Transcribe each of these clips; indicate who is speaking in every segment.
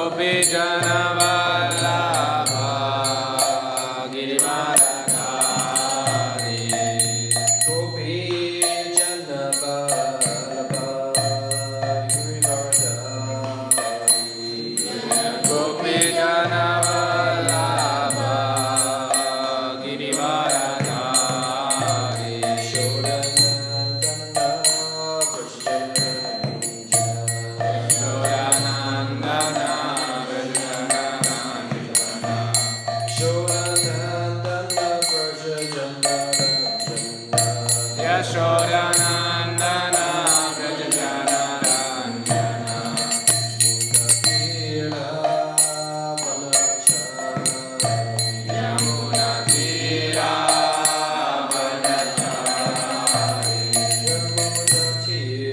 Speaker 1: Gopi Jana Vallabha Girivaradhari Gopi Jana Vallabha Girivaradhari Gopi Jana Vallabha Girivaradhari Yashodanandana Vrajajanaranjana Yamuna Tira Vanachari Yamuna Tira Vanachari Yamuna Tira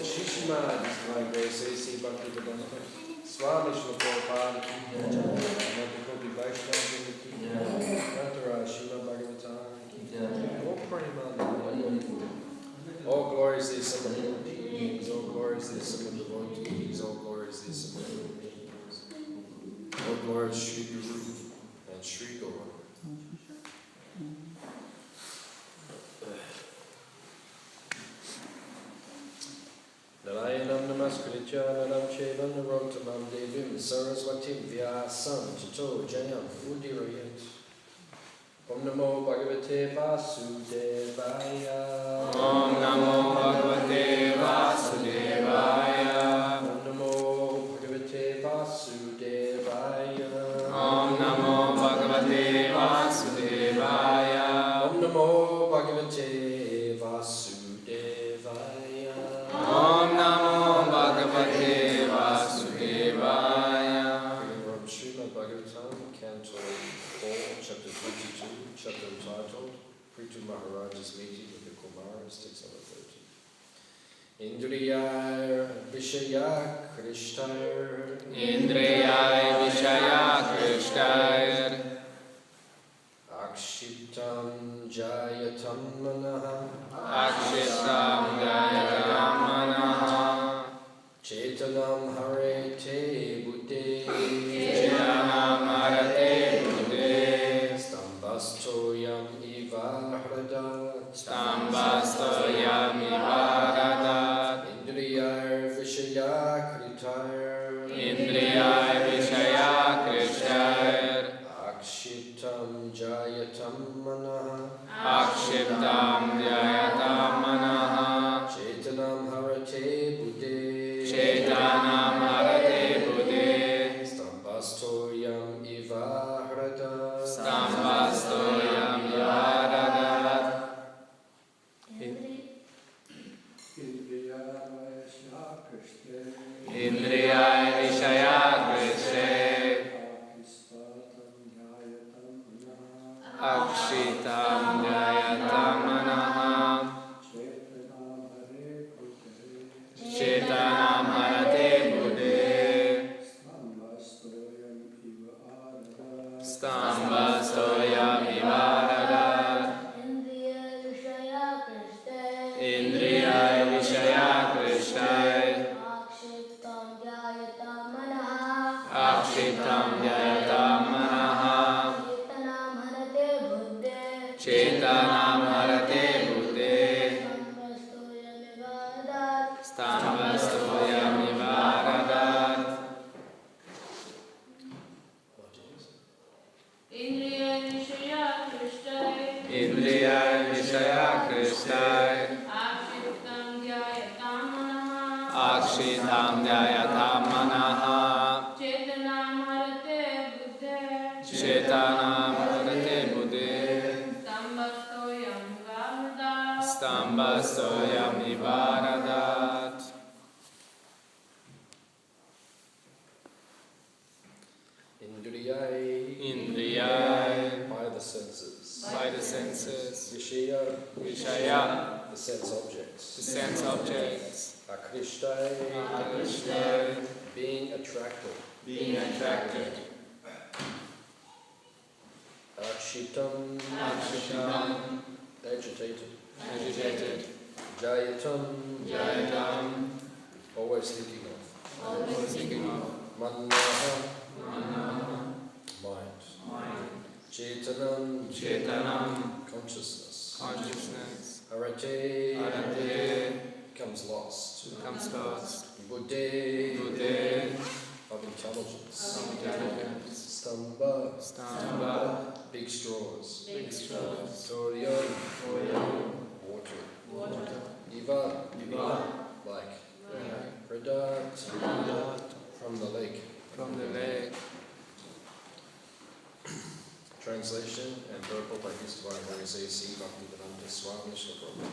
Speaker 1: Shishimad, His Divine Grace, A.C. Bhaktivedanta, Swami Prabhupada, Madhyakopi Vaishnava, Natara, Śrīmad Bhāgavatam, all Pranamana, all glories to the Supreme Beings, all glories to the Supreme Devotees, all glories to the Supreme Beings, all glories Shri Guru and Shri Gaura. Narayanam namaskritya naram cheva narottamam devim saraswatim vyasam tato jayam udirayat. Om namo bhagavate vasudevaya.
Speaker 2: Om namo bhagavate vasudevaya.
Speaker 1: Om namo bhagavate vasudevaya.
Speaker 2: Om namo bhagavate vasudevaya.
Speaker 1: Om namo bhagavate vasudevaya.
Speaker 2: Om namo bhagavate vasudevaya.
Speaker 1: From Śrīmad Bhāgavatam, Canto 4, Chapter 22, Chapter entitled Prithu Maharaj's Meeting with the Kumaras, text number 13. Indriyai Vishaya Krishtayar.
Speaker 2: Indriyai Vishaya Krishtayar.
Speaker 1: Akshitam Jayatam Manaha.
Speaker 2: Akshitam Jayatam Manaha.
Speaker 1: Chetanam Harete Buddhe.
Speaker 2: Chetanam Harete Indriyai Vishaya Krishnair
Speaker 1: Akshitam Jayatam Manaha
Speaker 2: Akshiptam Dhyayatam Manaha
Speaker 1: Chetanam Harate Buddhe
Speaker 2: Chetanam Harate Buddhe
Speaker 1: Stambastoyam Ivahrata
Speaker 2: Stambastoyam Yaradat Indriyai Vishaya Krishne Akshitam Dhyayatam Manaha Chetanam Harate Buddhe Stambastoyam Ivaradat Indriyai Vishaya Krishna Akshiptam Dhyayatam Manaha Chetanam Harate Buddhe Stambastoyam Ivaradat Indriyai Vishaya Krishna Akshitam Dhyayatam Manaha Chetanam Harate Buddhe Stambastoyam Ivaradat Indriyai
Speaker 1: by the senses.
Speaker 2: by the senses
Speaker 1: Vishaya, the sense
Speaker 2: the
Speaker 1: objects.
Speaker 2: sense objects
Speaker 1: Akrishtai, being attracted.
Speaker 2: being attracted
Speaker 1: Akshitam, agitated.
Speaker 2: agitated
Speaker 1: Jayatam, always thinking of.
Speaker 2: always thinking of
Speaker 1: Manaha, mind. Chetanam, consciousness.
Speaker 2: consciousness
Speaker 1: Harate, becomes lost.
Speaker 2: becomes lost
Speaker 1: Buddhe, of intelligence. Stamba, big straws. Toryo, water. Iva, like. Pradat, from the lake.
Speaker 2: from the lake.
Speaker 1: Translation and purport by Kesava and C. Bhaktivedanta Swami Prabhu.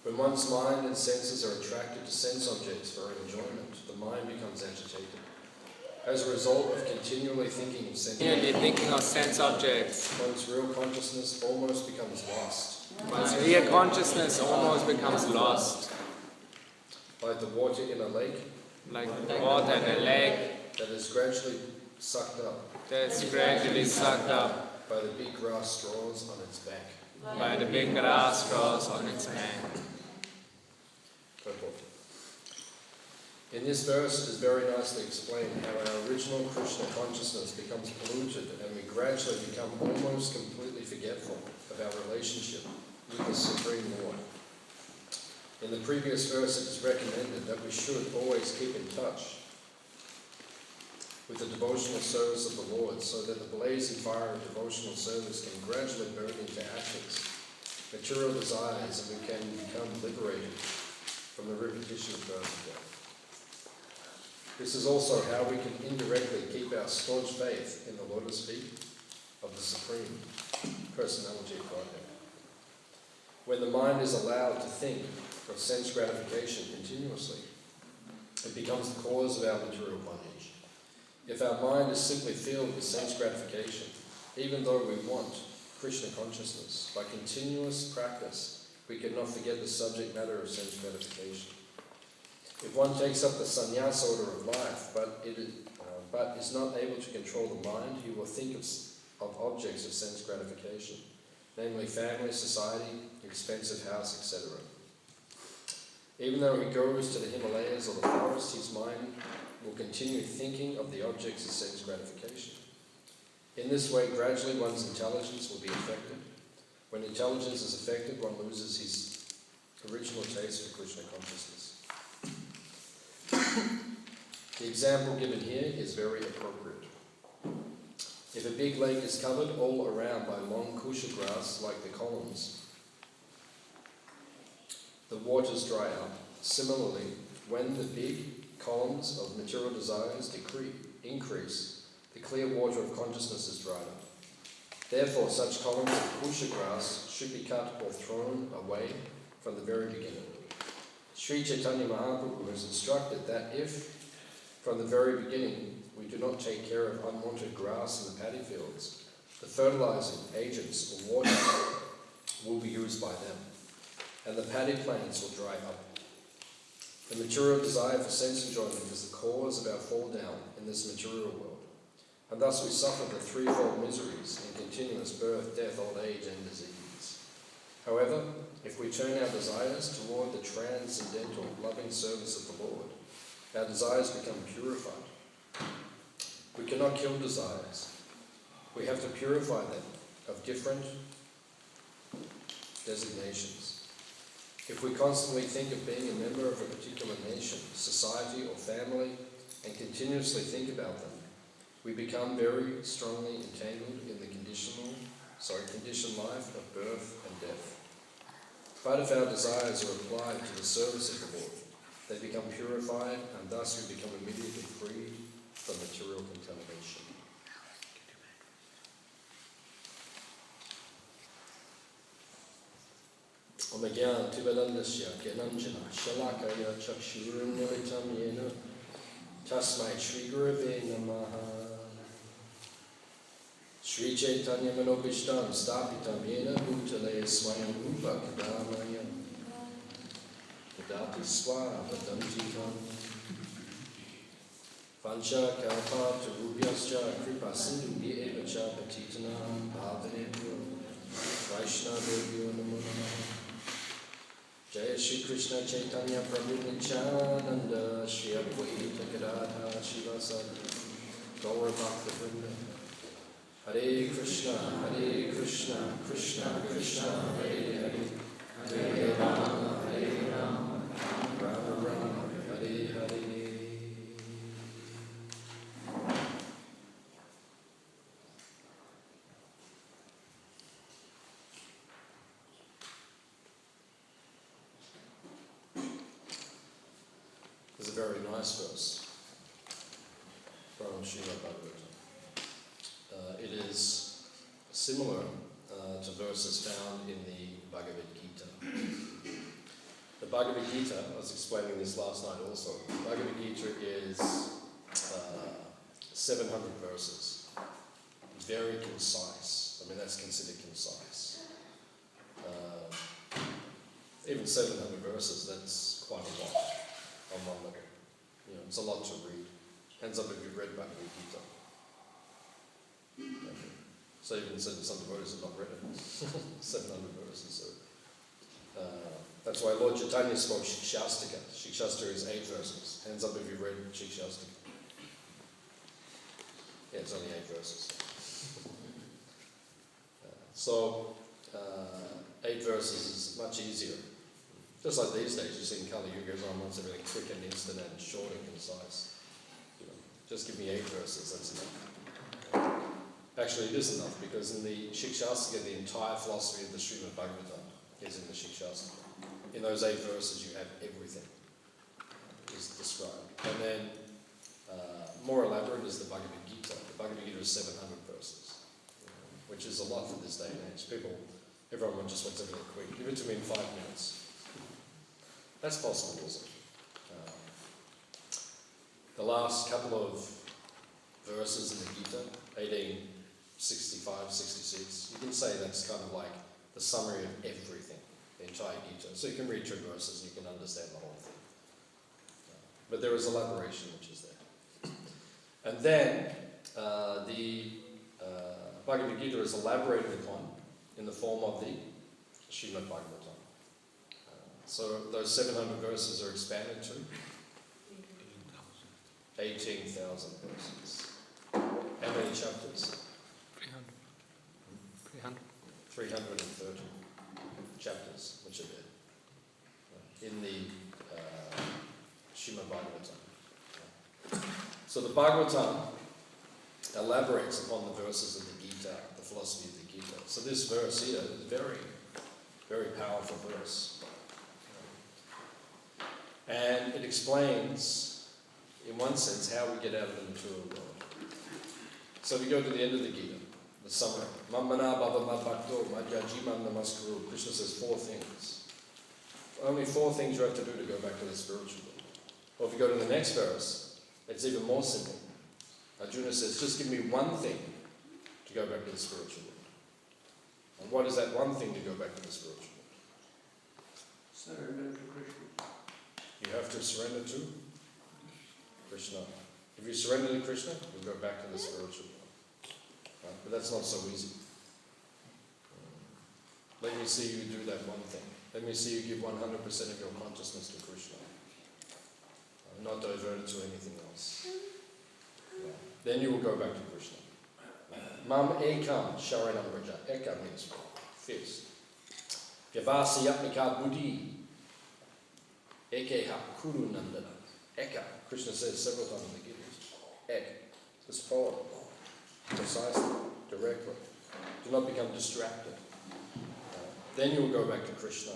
Speaker 1: When one's mind and senses are attracted to sense objects for enjoyment, the mind becomes agitated. As a result of continually thinking of sense
Speaker 2: objects,
Speaker 1: one's real consciousness almost becomes lost.
Speaker 2: one's real consciousness almost becomes lost,
Speaker 1: Like the water in a lake
Speaker 2: like water in a lake
Speaker 1: that is gradually sucked up
Speaker 2: that's gradually sucked up
Speaker 1: by the big grass straws on its back.
Speaker 2: by the big grass straws on its bank.
Speaker 1: Purport. In this verse, it is very nicely explained how our original Krishna consciousness becomes polluted and we gradually become almost completely forgetful of our relationship with the Supreme Lord. In the previous verse, it is recommended that we should always keep in touch with the devotional service of the Lord so that the blazing fire of devotional service can gradually burn into ashes, material desires, and we can become liberated from the repetition of birth and death. This is also how we can indirectly keep our staunch faith in the lotus feet of the Supreme Personality of Godhead. When the mind is allowed to think of sense gratification continuously, it becomes the cause of our material bondage. If our mind is simply filled with sense gratification, even though we want Krishna consciousness, by continuous practice, we cannot forget the subject matter of sense gratification. If one takes up the sannyas order of life, but is not able to control the mind, he will think of objects of sense gratification, namely family, society, expensive house, etc. Even though he goes to the Himalayas or the forest, his mind will continue thinking of the objects of sense gratification. In this way, gradually one's intelligence will be affected. When intelligence is affected, one loses his original taste for Krishna consciousness. The example given here is very appropriate. If a big lake is covered all around by long kusha grass like the columns, the waters dry up. Similarly, when the big columns of material desires increase, the clear water of consciousness is dried up. Therefore, such columns of kusha grass should be cut or thrown away from the very beginning. Sri Chaitanya Mahaprabhu has instructed that if, from the very beginning, we do not take care of unwanted grass in the paddy fields, the fertilizing agents or water will be used by them, and the paddy plants will dry up. The material desire for sense enjoyment is the cause of our fall down in this material world, and thus we suffer the threefold miseries in continuous birth, death, old age, and disease. However, if we turn our desires toward the transcendental loving service of the Lord, our desires become purified. We cannot kill desires. We have to purify them of different designations. If we constantly think of being a member of a particular nation, society, or family, and continuously think about them, we become very strongly entangled in the conditioned life of birth and death. But if our desires are applied to the service of the Lord, they become purified, and thus we become immediately freed from material contamination. Omagyan Tibadandasya Gyananjana Shalakaya Chakshurunnilitam Yena Tasmai Shri Gurave Namaha Shri Chaitanya Manobishtam Stapitam Yena Bhutale Swayam Rupa Kadamaya Kadati Swa Vadantikam Vancha Kalpa Tarubhyascha Kripa Sindhu Bhievacha Patitanam Bhavanebhyo Vaishnava Devyo Namo Namaha Jaya Shri Krishna Chaitanya Prabhu Nityananda Shri Advaita Gadadha Shivasadi Gaura Bhaktivinoda Hare Krishna Krishna Krishna Hare Hare Hare Rama Rama Rama Hare Hare. This is a very nice verse from Śrīmad Bhāgavatam. It is similar to verses found in the Bhagavad Gita. The Bhagavad Gita, I was explaining this last night also, the Bhagavad Gita is 700 verses. It's very concise. I mean, that's considered concise. Even 700 verses, that's quite a lot on one level. You know, it's a lot to read. Hands up if you've read Bhagavad Gita. Okay. So even some devotees have not read it. 700 verses. So that's why Lord Chaitanya spoke Shikshastika. Shikshastika is 8 verses. Hands up if you've read Shikshastika. Yeah, it's only 8 verses. So 8 verses is much easier. Just like these days, you see in Kali Yuga, everyone wants everything quick and instant and short and concise. You know, just give me 8 verses, that's enough. Actually, it is enough, because in the Shikshastika, the entire philosophy of the Śrīmad Bhāgavatam is in the Shikshastika. In those 8 verses, you have everything is described. And then, more elaborate is the Bhagavad Gita. The Bhagavad Gita is 700 verses, which is a lot for this day and age. Everyone just wants everything quick. Give it to me in 5 minutes. That's possible also. The last couple of verses in the Gita, 1865, 66, you can say that's kind of like the summary of everything, the entire Gita. So you can read 2 verses and you can understand the whole thing. But there is elaboration which is there. And then the Bhagavad Gita is elaborated upon in the form of the Śrīmad Bhāgavatam. So those 700 verses are expanded to 18,000 verses. How many chapters? 330 chapters, which are there in the Śrīmad Bhāgavatam.
Speaker 3: So the Bhagavatam elaborates upon the verses of the Gita, the philosophy of the Gita. So this verse here is very, very powerful verse. And it explains, in one sense, how we get out of the material world. So we go to the end of the Gita, the summary. Mammana bhava madbhakto madhyajimam namaskuru. Krishna says 4 things. Only 4 things you have to do to go back to the spiritual world. Or if you go to the next verse, it's even more simple. Arjuna says, just give me one thing to go back to the spiritual world. And what is that one thing to go back to the spiritual world?
Speaker 4: Surrender to Krishna.
Speaker 3: You have to surrender to Krishna. If you surrender to Krishna, you go back to the spiritual world. Right? But that's not so easy. Let me see you do that one thing. Let me see you give 100% of your consciousness to Krishna. Not diverted to anything else. Yeah. Then you will go back to Krishna. Mam ekam sharanam vraja. Ekam means fixed. Vyavasayatmika buddhi. Ekeha kuru nandana. Eka. Krishna says several times in the Gita. Ek. Just follow. Precisely. Directly. Do not become distracted. Then you will go back to Krishna.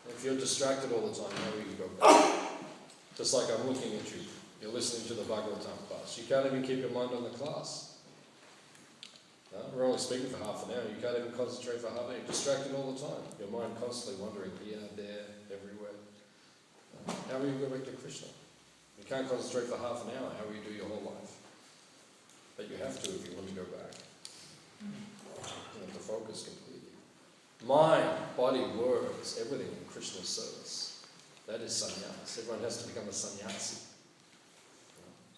Speaker 3: If you're distracted all the time, how will you go back? Just like I'm looking at you. You're listening to the Bhagavatam class. You can't even keep your mind on the class. No? We're only speaking for half an hour. You can't even concentrate for half an hour. You're distracted all the time. Your mind constantly wandering here, there, everywhere. How will you go back to Krishna? You can't concentrate for half an hour. How will you do your whole life? But you have to if you want to go back. You have to focus completely. Mind, body, words, everything in Krishna's service. That is sannyas. Everyone has to become a sannyasi.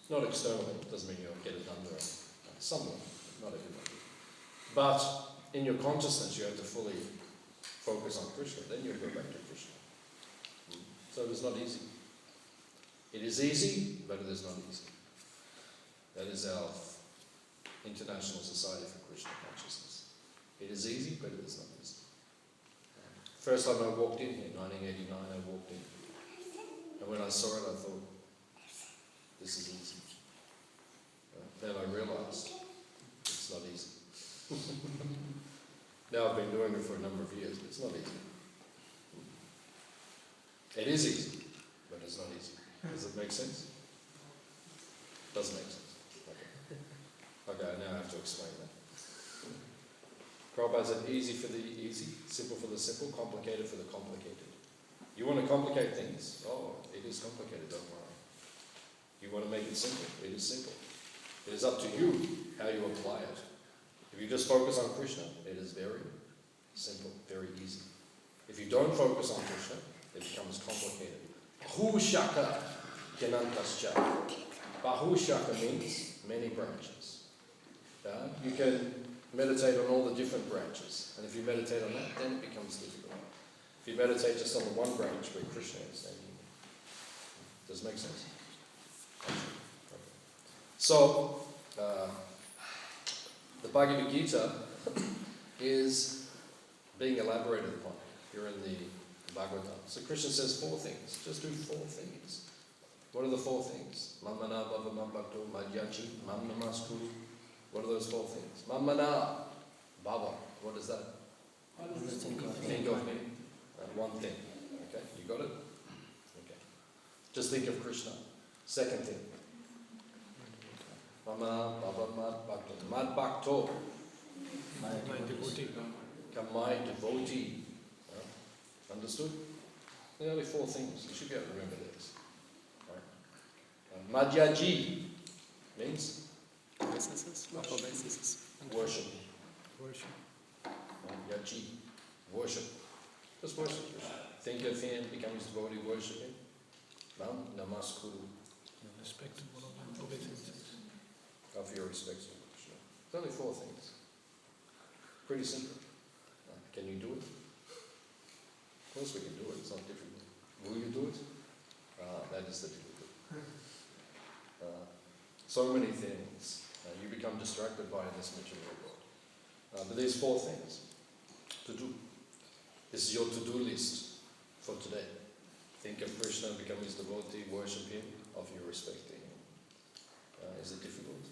Speaker 3: Not externally, it doesn't mean you'll get it done there. Somewhat, not everybody. But in your consciousness, you have to fully focus on Krishna. Then you'll go back to Krishna. So it is not easy. It is easy, but it is not easy. That is our International Society for Krishna Consciousness. It is easy, but it is not easy. First time I walked in here, 1989, I walked in. And when I saw it, I thought, this is easy. Then I realized it's not easy. Now I've been doing it for a number of years, but it's not easy. It is easy, but it's not easy. Does it make sense? Doesn't make sense. Okay, now I have to explain that. Prabhupada said easy for the easy, simple for the simple, complicated for the complicated. You want to complicate things? Oh, it is complicated, don't worry. You want to make it simple? It is simple. It is up to you how you apply it. If you just focus on Krishna, it is very simple, very easy. If you don't focus on Krishna, it becomes complicated. Bahushaka Kenantascha. Bahushaka means many branches. You can meditate on all the different branches. And if you meditate on that, then it becomes difficult. If you meditate just on the one branch where Krishna is, then does it make sense? Okay. So, the Bhagavad Gita is being elaborated upon here in the Bhagavatam. So Krishna says 4 things. Just do 4 things. What are the 4 things? Mammana bhava madbhakto madhyaji mam namaskuru. What are those 4 things? Mammana bhava. What is that? Think of me. One thing. Okay, you got it? Okay. Just think of Krishna. Second thing. Mama bhava madbhakto. Madbhakto.
Speaker 2: My devotee.
Speaker 3: My devotee. Understood? There are only 4 things. You should be able to remember this. Right. Madhyaji means worship. Yaji, worship. Just worship Krishna. Think of him, become his devotee, worship him. Nam namaskuru.
Speaker 5: Respect obeisance.
Speaker 3: Offer your respects to Krishna. There's only 4 things. Pretty simple. Can you do it? Of course we can do it. It's not difficult. Will you do it? That is the difficulty. So many things. You become distracted by in this material world. But there's 4 things to do. This is your to-do list for today. Think of Krishna, become his devotee, worship him, offer your respect to him. Is it difficult?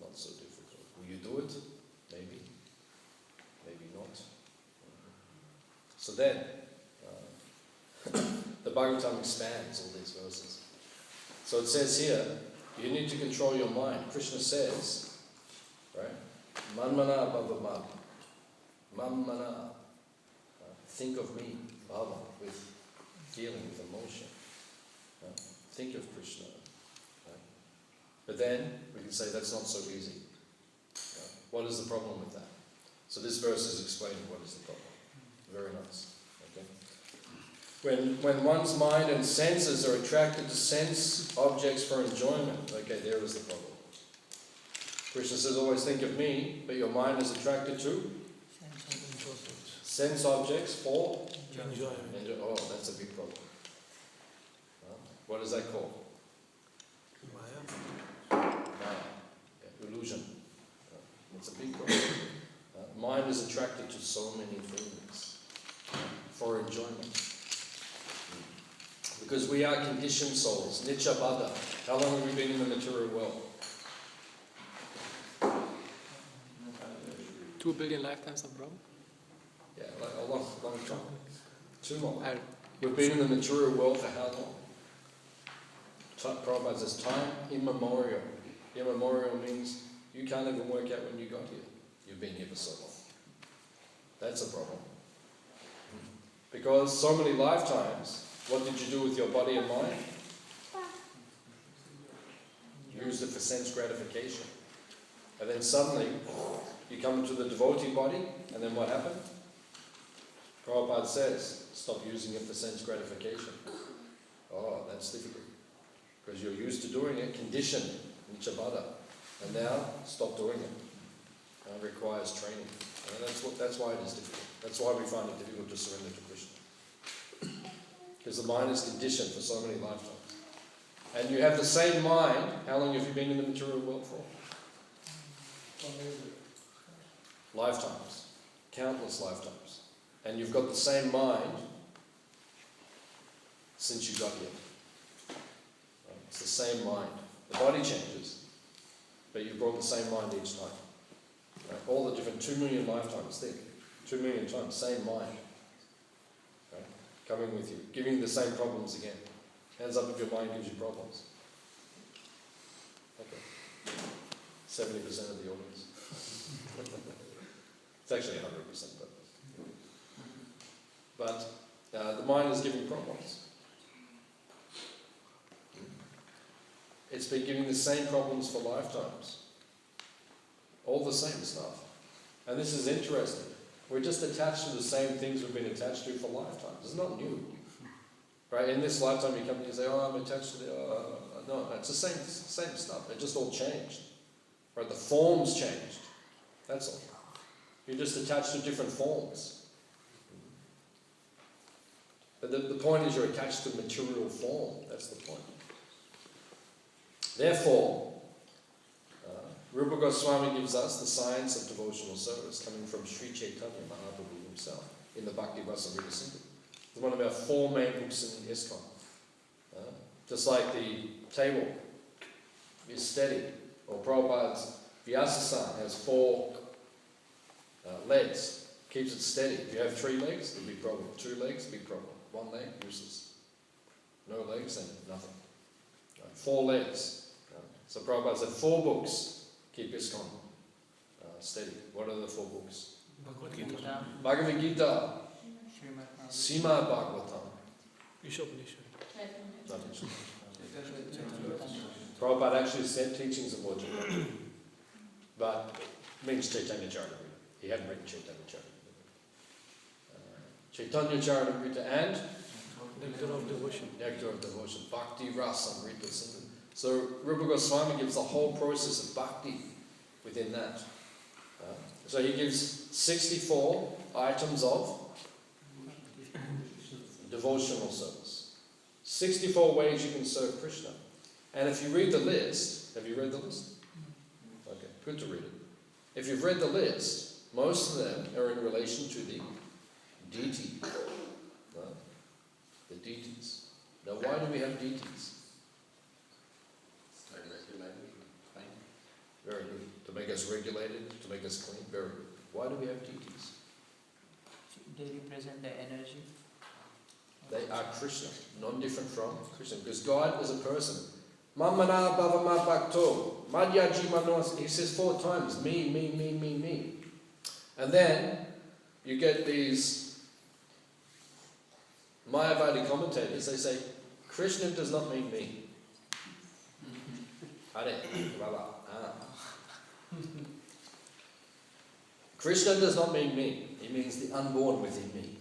Speaker 3: Not so difficult. Will you do it? Maybe. Maybe not. So then, the Bhagavatam expands all these verses. So it says here, you need to control your mind. Krishna says, right? Manmana bhava mad. Manmana. Think of me, bhava, with feeling, with emotion. Think of Krishna. Right? But then, we can say that's not so easy. What is the problem with that? So this verse is explaining what is the problem. Very nice. Okay. When one's mind and senses are attracted to sense objects for enjoyment, okay, there is the problem. Krishna says, always think of me, but your mind is attracted to sense objects for
Speaker 5: enjoyment.
Speaker 3: Oh, that's a big problem. What is that called?
Speaker 5: Maya.
Speaker 3: Yeah, illusion. It's a big problem. Mind is attracted to so many things for enjoyment. Because we are conditioned souls. Nitya Baddha. How long have we been in the material world?
Speaker 2: 2 billion lifetimes of Brahma?
Speaker 3: Yeah, like a long time. Too long. We've been in the material world for how long? Prabhupada says time immemorial. Immemorial means you can't even work out when you got here. You've been here for so long. That's a problem. Because so many lifetimes, what did you do with your body and mind? Used it for sense gratification. And then suddenly, you come into the devotee body, and then what happened? Prabhupada says, stop using it for sense gratification. Oh, that's difficult. Because you're used to doing it, conditioned, Nichabada. And now, stop doing it. It requires training. And that's why it is difficult. That's why we find it difficult to surrender to Krishna. Because the mind is conditioned for so many lifetimes. And you have the same mind. How long have you been in the material world for? Lifetimes. Countless lifetimes. And you've got the same mind since you got here. It's the same mind. The body changes, but you've brought the same mind each time. Right? All the different 2 million lifetimes, think. 2 million times, same mind. Right? Coming with you, giving you the same problems again. Hands up if your mind gives you problems. Okay. 70% of the audience. It's actually 100%, but the mind is giving problems. It's been giving the same problems for lifetimes. All the same stuff. And this is interesting. We're just attached to the same things we've been attached to for lifetimes. It's not new. Right? In this lifetime you come and you say, oh, I'm attached to the... no, it's the same stuff. It just all changed. Right? The forms changed. That's all. You're just attached to different forms. But the point is you're attached to material form. That's the point. Therefore, Rupa Goswami gives us the science of devotional service coming from Sri Chaitanya Mahaprabhu himself in the Bhakti Rasamrita Sindhu. It's one of our 4 main books in ISKCON. Just like the table is steady, or Prabhupada's Vyasa has 4 legs, keeps it steady. If you have 3 legs, a big problem. 2 legs, big problem. 1 leg, useless. No legs, then nothing. 4 legs. So Prabhupada said 4 books keep ISKCON steady. What are the 4 books? Bhagavad Gita, Śrīmad Bhāgavatam. Not Ishop. Prabhupada actually said teachings of Lord Chaitanya, but means Chaitanya Charitamrita. He hadn't written Chaitanya Charitamrita. Chaitanya Charitamrita and
Speaker 5: Nectar of devotion.
Speaker 3: Nectar of devotion. Bhakti Rasamrita Sindhu. So Rupa Goswami gives the whole process of bhakti within that. So he gives 64 items of devotional service. 64 ways you can serve Krishna. And if you read the list, have you read the list? Okay, good to read it. If you've read the list, most of them are in relation to the deity. The deities. Now why do we have deities? make us regulated, to make us clean. Very good. Why do we have deities?
Speaker 2: They represent the energy.
Speaker 3: They are Krishna, non-different from Krishna. Because God is a person. Mamana bhavama bhakto, madhyaji manos, he says 4 times, me. And then you get these Mayavadi commentators, they say, Krishna does not mean me. Hare, Baba, Krishna does not mean me. He means the unborn within me.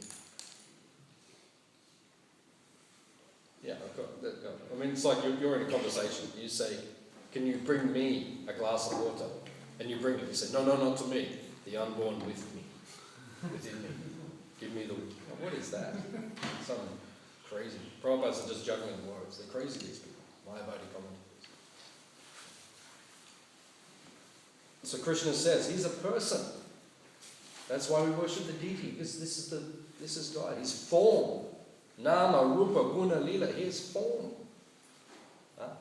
Speaker 3: Yeah, I mean, it's like you're in a conversation. You say, can you bring me a glass of water? And you bring it. You say, no, not to me. The unborn with me. Within me. Give me the... What is that? Something crazy. Prabhupads are just juggling words. They're crazy, these people. Mayavadi commentators. So Krishna says, he's a person. That's why we worship the deity. This is God. He's form. Nama, Rupa, Guna, Lila. He is form.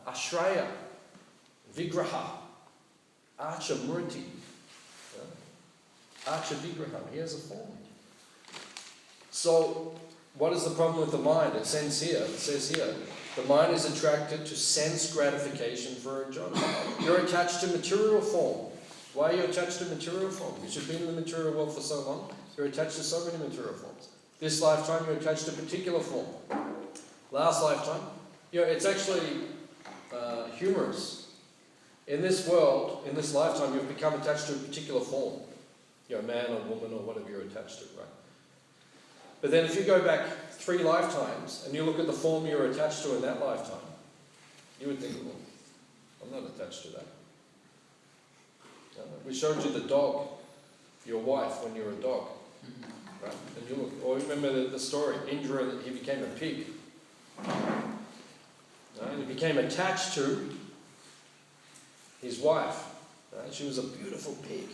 Speaker 3: Ashraya. Vigraha. Archa Murti. Archa Vigraha. He has a form. So, what is the problem with the mind? It says here, the mind is attracted to sense gratification for enjoyment. You're attached to material form. Why are you attached to material form? Because you've been in the material world for so long. You're attached to so many material forms. This lifetime, you're attached to a particular form. Last lifetime, it's actually humorous. In this world, in this lifetime, you've become attached to a particular form. You're a man or woman or whatever you're attached to, right? But then if you go back 3 lifetimes and you look at the form you're attached to in that lifetime, you would think, well, I'm not attached to that. We showed you the dog, your wife, when you were a dog. Right? And you look, or remember the story, Indra, that he became a pig. Right? He became attached to his wife. Right? She was a beautiful pig.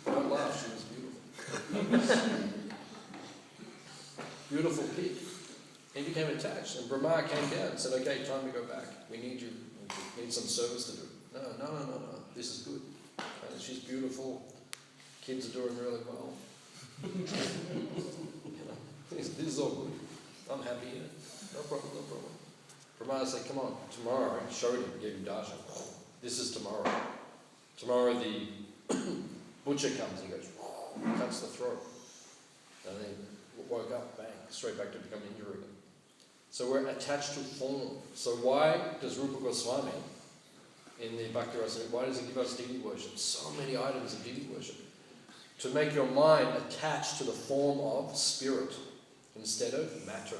Speaker 3: Don't laugh, she was beautiful. Beautiful pig. He became attached, and Brahma came down and said, okay, time to go back. We need you. We need some service to do. No. This is good. And she's beautiful. Kids are doing really well. This is all good. I'm happy in it. No problem. Brahma said, come on, tomorrow. He showed him, gave him darshan. This is tomorrow. Tomorrow the butcher comes, he goes, cuts the throat. And then woke up, bang, straight back to become Indra again. So we're attached to form. So why does Rupa Goswami in the Bhakti Rasa, why does he give us deity worship? So many items of deity worship. To make your mind attached to the form of spirit instead of matter.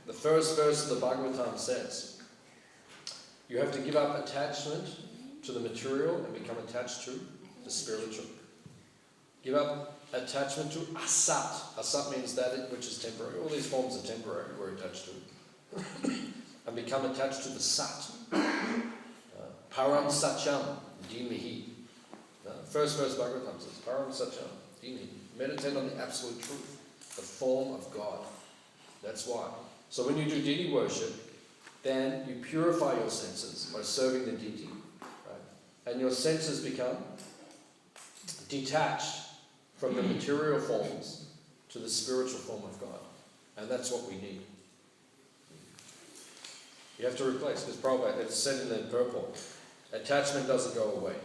Speaker 3: The first verse of the Bhagavatam says, you have to give up attachment to the material and become attached to the spiritual. Give up attachment to asat. Asat means that which is temporary. All these forms are temporary, we're attached to. And become attached to the sat. Param Satyam Dhīmahi. First verse Bhagavatam says, Param Satyam Dhīmahi. Meditate on the absolute truth, the form of God. That's why. So when you do deity worship, then you purify your senses by serving the deity. Right? And your senses become detached from the material forms to the spiritual form of God. And that's what we need. You have to replace, because Prabhupada, it's said in the purport, attachment doesn't go away.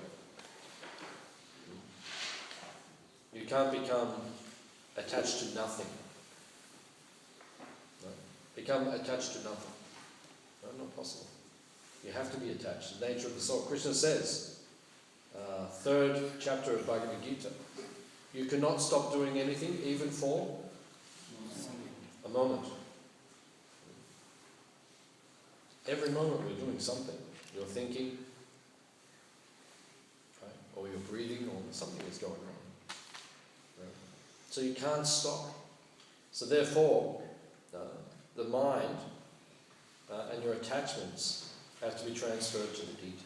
Speaker 3: You can't become attached to nothing. No. Become attached to nothing. No, not possible. You have to be attached. The nature of the soul. Krishna says, 3rd chapter of Bhagavad Gita, you cannot stop doing anything, even for a moment. Every moment we're doing something. You're thinking, right? Or you're breathing, or something is going on. Right? So you can't stop. So therefore, the mind and your attachments have to be transferred to the deity,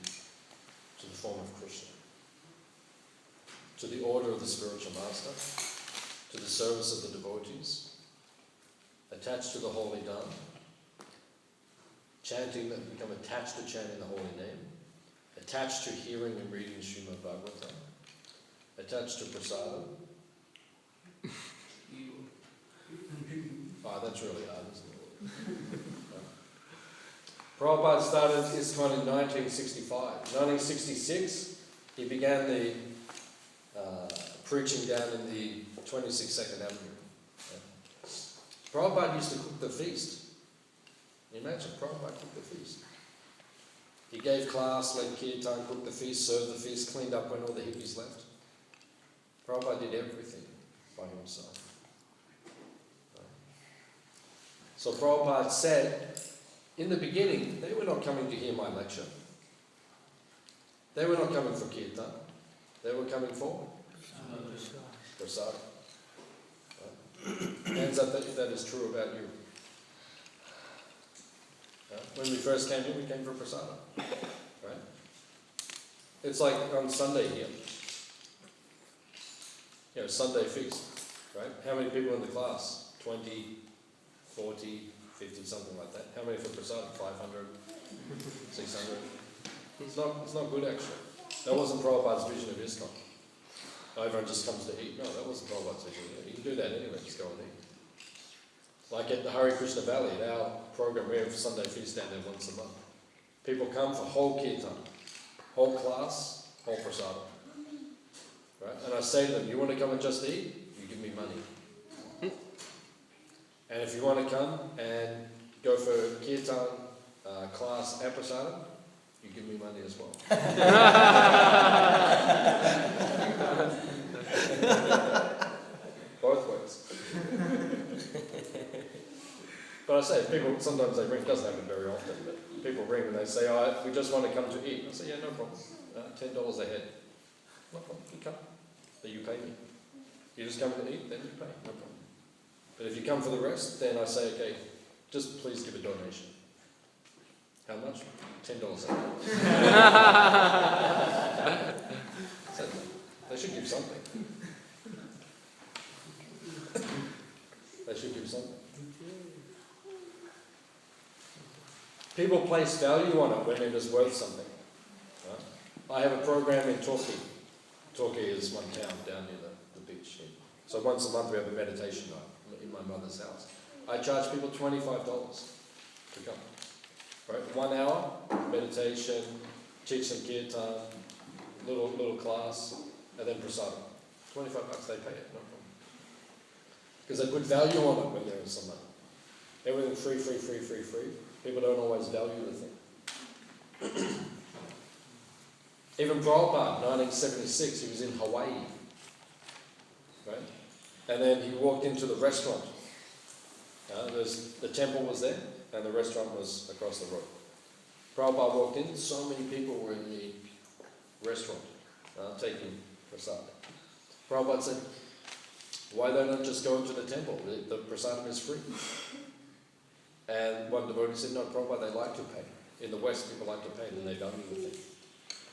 Speaker 3: to the form of Krishna, to the order of the spiritual master, to the service of the devotees, attached to the holy Dhamma, chanting them, become attached to chanting the holy name, attached to hearing and reading Śrīmad Bhāgavatam, attached to prasadam. Oh, that's really hard, isn't it? Prabhupada started ISKCON in 1965. 1966, he began the preaching down in the 26th Avenue. Prabhupada used to cook the feast. Can you imagine? Prabhupada cooked the feast. He gave class, led kirtan, cooked the feast, served the feast, cleaned up when all the hippies left. Prabhupada did everything by himself. So Prabhupada said, in the beginning, they were not coming to hear my lecture. They were not coming for kirtan. They were coming for prasadam. Hands up if that is true about you. When we first came here, we came for prasadam. Right? It's like on Sunday here. Sunday feast. Right? How many people in the class? 20, 40, 50, something like that. How many for prasadam? 500, 600? It's not good actually. That wasn't Prabhupada's vision of ISKCON. Everyone just comes to eat. No, that wasn't Prabhupada's vision. You can do that anyway, just go and eat. Like at the Hare Krishna Valley, at our program, we have Sunday feast down there once a month. People come for whole kirtan, whole class, whole prasadam. Right? And I say to them, you want to come and just eat? You give me money. And if you want to come and go for kirtan, class, and prasadam, you give me money as well. Both ways. But I say, people, sometimes they ring, it doesn't happen very often, but people ring and they say, we just want to come to eat. I say, yeah, no problem. $10 a head. No problem, you come. But you pay me. You just come to eat, then you pay, no problem. But if you come for the rest, then I say, okay, just please give a donation. How much? $10 a head. So they should give something. They should give something. People place value on it when it is worth something. Right? I have a program in Torquay. Torquay is one town down near the beach here. So once a month we have a meditation night in my mother's house. I charge people $25 to come. Right? 1 hour, meditation, teach some kirtan, little class, and then prasadam. $25, they pay it, no problem. Because they put value on it when there is some money. Everything free. People don't always value the thing. Even Prabhupada, 1976, he was in Hawaii. Right? And then he walked into the restaurant. The temple was there, and the restaurant was across the road. Prabhupada walked in, so many people were in the restaurant taking prasadam. Prabhupada said, why don't I just go into the temple? The prasadam is free. And one devotee said, no, Prabhupada, they like to pay. In the West, people like to pay, and they value the thing.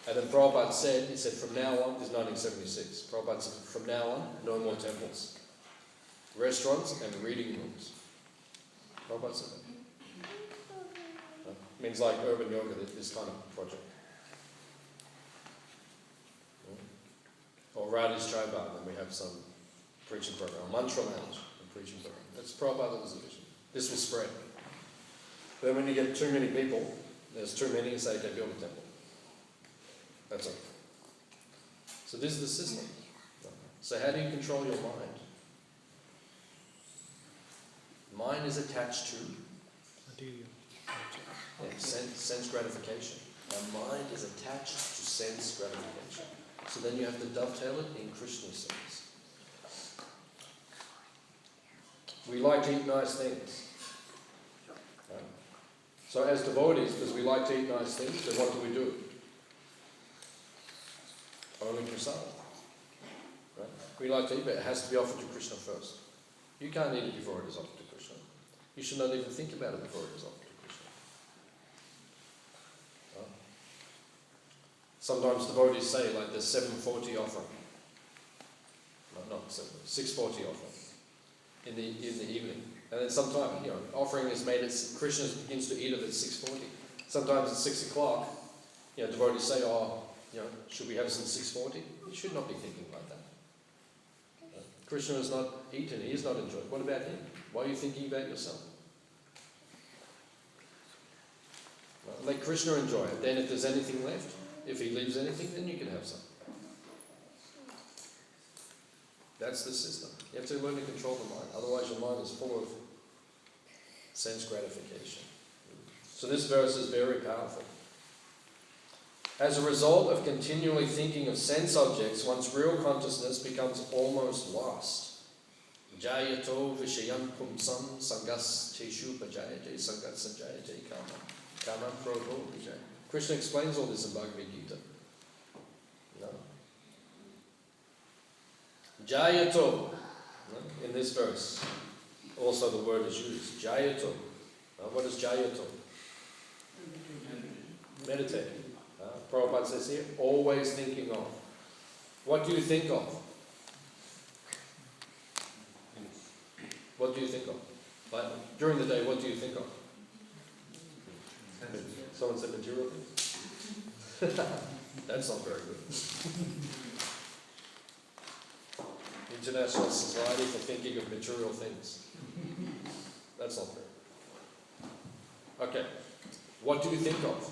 Speaker 3: And then Prabhupada said, he said, from now on, this is 1976, Prabhupada said, from now on, no more temples. Restaurants and reading rooms. Prabhupada said that. Means like urban yoga, this kind of project. Or Radhi's Chai Bar, then we have some preaching program. Mantra Lounge, a preaching program. That's Prabhupada, that was the vision. This will spread. Then when you get too many people, there's too many, you say, okay, build a temple. That's it. So this is the system. So how do you control your mind? Mind is attached to sense gratification. Our mind is attached to sense gratification. So then you have to dovetail it in Krishna's sense. We like to eat nice things. Right? So as devotees, because we like to eat nice things, then what do? Only prasadam. Right? We like to eat, but it has to be offered to Krishna first. You can't eat it before it is offered to Krishna. You should not even think about it before it is offered to Krishna. Right? Sometimes devotees say, like the 740 offering. No, not 7, 640 offering in the evening. And then sometimes, offering is made at, Krishna begins to eat it at 6:40. Sometimes at 6 o'clock, devotees say, should we have some 6:40? You should not be thinking like that. Krishna has not eaten, he is not enjoyed. What about him? Why are you thinking about yourself? Let Krishna enjoy it. Then if there's anything left, if he leaves anything, then you can have some. That's the system. You have to learn to control the mind. Otherwise your mind is full of sense gratification. So this verse is very powerful. As a result of continually thinking of sense objects, one's real consciousness becomes almost lost. Jayato vishayam pumsam sangas teshu bhajayate sangat sanjayate kama. Kama proto vijay. Krishna explains all this in Bhagavad Gita. Jayato, in this verse, also the word is used. Jayato. What is Jayato? Meditate. Prabhupada says here, always thinking of. What do you think of? What do you think of? Like, during the day, what do you think of? Someone said material things? That's not very good. International Society for Thinking of Material Things. That's not very good. Okay. What do you think of?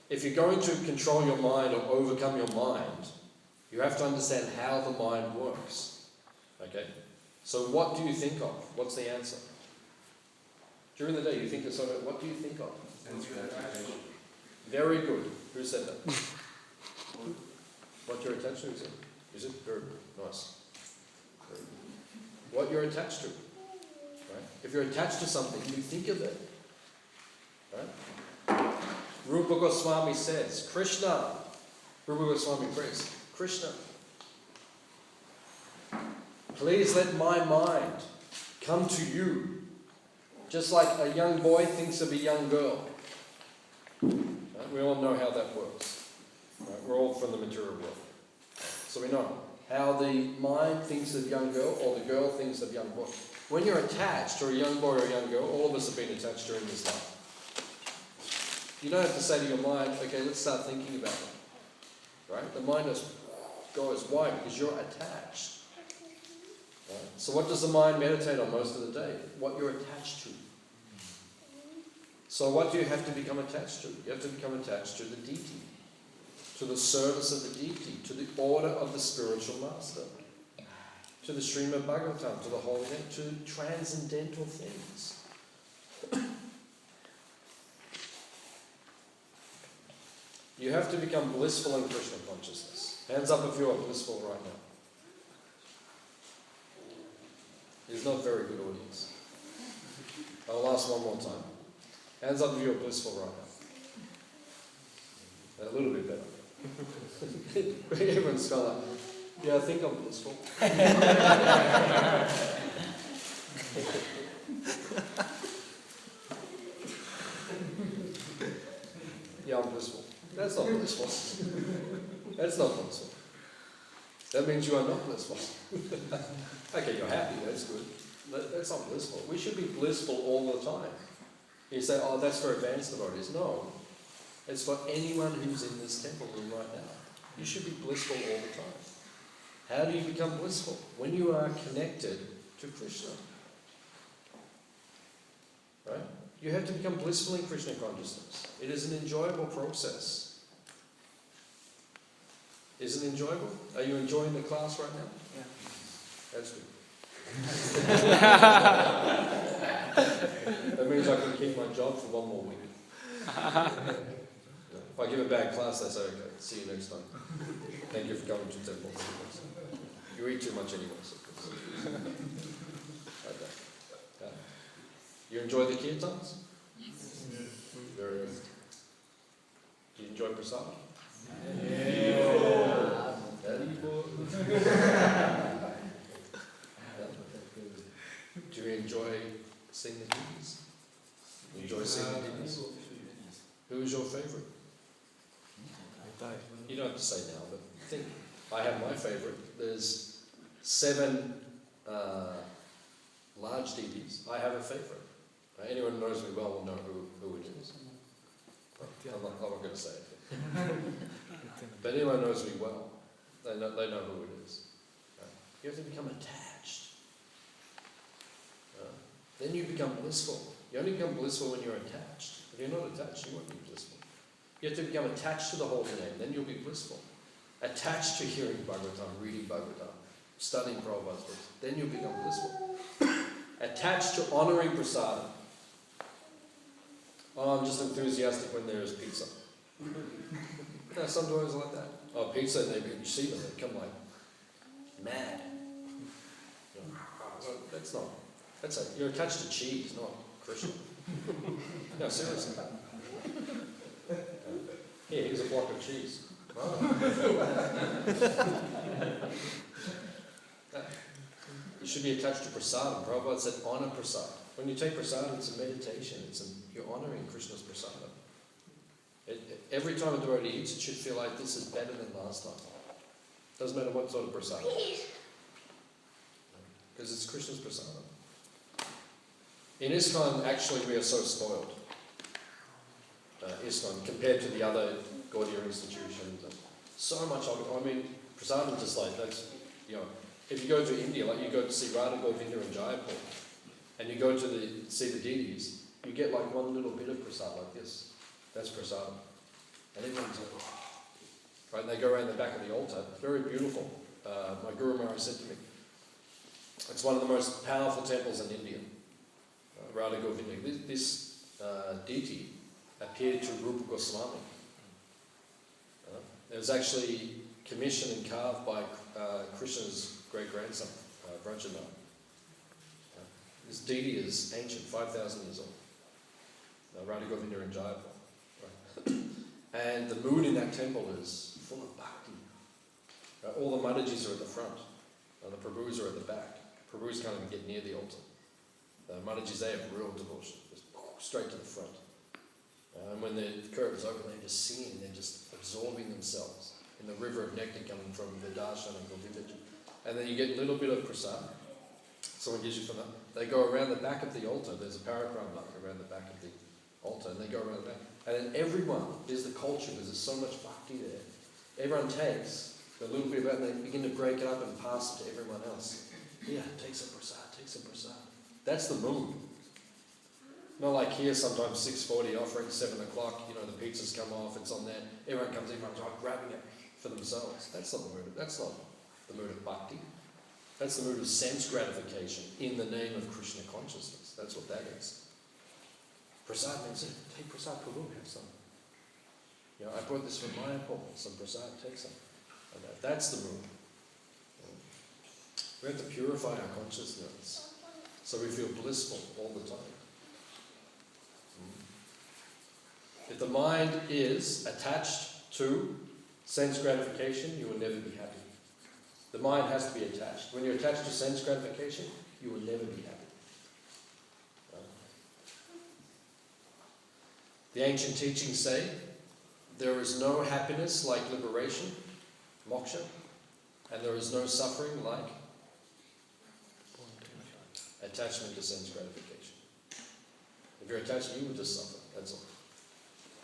Speaker 3: If you're going to control your mind or overcome your mind, you have to understand how the mind works. Okay? So what do you think of? What's the answer? During the day, you think of something. What do you think of?
Speaker 4: Sense gratification.
Speaker 3: Very good. Who said that? What you're attached to, is it? Is it? Very good. Nice. Very good. What you're attached to. Right? If you're attached to something, you think of it. Right? Rupa Goswami says, Krishna. Rupa Goswami prays, Krishna, please let my mind come to you. Just like a young boy thinks of a young girl. Right? We all know how that works. Right? We're all from the material world. So we know how the mind thinks of young girl or the girl thinks of young boy. When you're attached to a young boy or a young girl, all of us have been attached during this life. You don't have to say to your mind, okay, let's start thinking about it. Right? The mind goes, why? Because you're attached. Right? So what does the mind meditate on most of the day? What you're attached to. So what do you have to become attached to? You have to become attached to the deity, to the service of the deity, to the order of the spiritual master, to the Śrīmad Bhāgavatam, to the holy name, to transcendental things. You have to become blissful in Krishna consciousness. Hands up if you are blissful right now. It's not a very good audience. I'll ask one more time. Hands up if you are blissful right now. A little bit better. Everyone's kind of like, yeah, I think I'm blissful. Yeah, I'm blissful. That's not blissful. That's not blissful. That means you are not blissful. Okay, you're happy, that's good. That's not blissful. We should be blissful all the time. You say, oh, that's for advanced devotees. No. It's for anyone who's in this temple room right now. You should be blissful all the time. How do you become blissful? When you are connected to Krishna. Right? You have to become blissful in Krishna consciousness. It is an enjoyable process. Is it enjoyable? Are you enjoying the class right now?
Speaker 2: Yeah.
Speaker 3: That's good. That means I can keep my job for one more week. If I give a bad class, they say, okay, see you next time. Thank you for coming to temple. You eat too much anyway, so. Okay. Yeah. You enjoy the kirtans? Yes. Very good. Do you enjoy prasad? Yeah. Do you enjoy seeing the deities? Enjoy seeing the deities? Who is your favourite? You don't have to say now, but think. I have my favourite. There's 7 large deities, I have a favorite. Anyone who knows me well will know who it is. I'm not going to say it. But anyone who knows me well, they know who it is. You have to become attached. Then you become blissful. You only become blissful when you're attached. If you're not attached, you won't be blissful. You have to become attached to the holy name, then you'll be blissful. Attached to hearing Bhagavatam, reading Bhagavatam, studying Prabhupada's books, then you'll become blissful. Attached to honouring prasadam. Oh, I'm just enthusiastic when there is pizza. No, some doors are like that. Oh, pizza, you see them, they come like mad. Well, that's not. You're attached to cheese, not Krishna. No, seriously. Here, here's a block of cheese. You should be attached to prasadam. Prabhupada said, honour prasadam. When you take prasadam, it's a meditation. You're honouring Krishna's prasadam. Every time a devotee eats, it should feel like this is better than last time. Doesn't matter what sort of prasadam it is. Because it's Krishna's prasadam. In ISKCON, actually, we are so spoiled. ISKCON, compared to the other Gaudiya institutions. So much of it. I mean, prasadam just like, that's, if you go to India, like you go to see Radha Govinda in Jaipur, and you go to see the deities, you get like one little bit of prasad like this. That's prasadam. And everyone's like, right, and they go around the back of the altar. Very beautiful. My Guru Maharaj said to me, it's one of the most powerful temples in India. Radha Govinda. This deity appeared to Rupa Goswami. It was actually commissioned and carved by Krishna's great-grandson, Brahmachari. This deity is ancient, 5,000 years old. Radha Govinda in Jaipur. Right. And the mood in that temple is full of bhakti. All the Madhajis are at the front, and the Prabhus are at the back. Prabhus can't even get near the altar. The Madhajis, they have real devotion, just straight to the front. And when the curtain is open, they're just singing, they're just absorbing themselves in the river of nectar coming from Vedashan and Govindaji. And then you get a little bit of prasad. Someone gives you from that. They go around the back of the altar. There's a parikramah around the back of the altar, and they go around the back. And then everyone, there's the culture, because there's so much bhakti there. Everyone takes a little bit of it, and they begin to break it up and pass it to everyone else. Yeah, take some prasad, take some prasad. That's the mood. Not like here, sometimes 6:40 offering, 7 o'clock, the pizzas come off, it's on there. Everyone comes in, everyone's like grabbing it for themselves. That's not the mood. That's not the mood of bhakti. That's the mood of sense gratification in the name of Krishna consciousness. That's what that is. Prasad means, take prasad, Prabhu, have some. I brought this from Mayapur, some prasad, take some. And that's the mood. We have to purify our consciousness so we feel blissful all the time. If the mind is attached to sense gratification, you will never be happy. The mind has to be attached. When you're attached to sense gratification, you will never be happy. The ancient teachings say, there is no happiness like liberation, moksha, and there is no suffering like attachment to sense gratification. If you're attached, you will just suffer, that's all.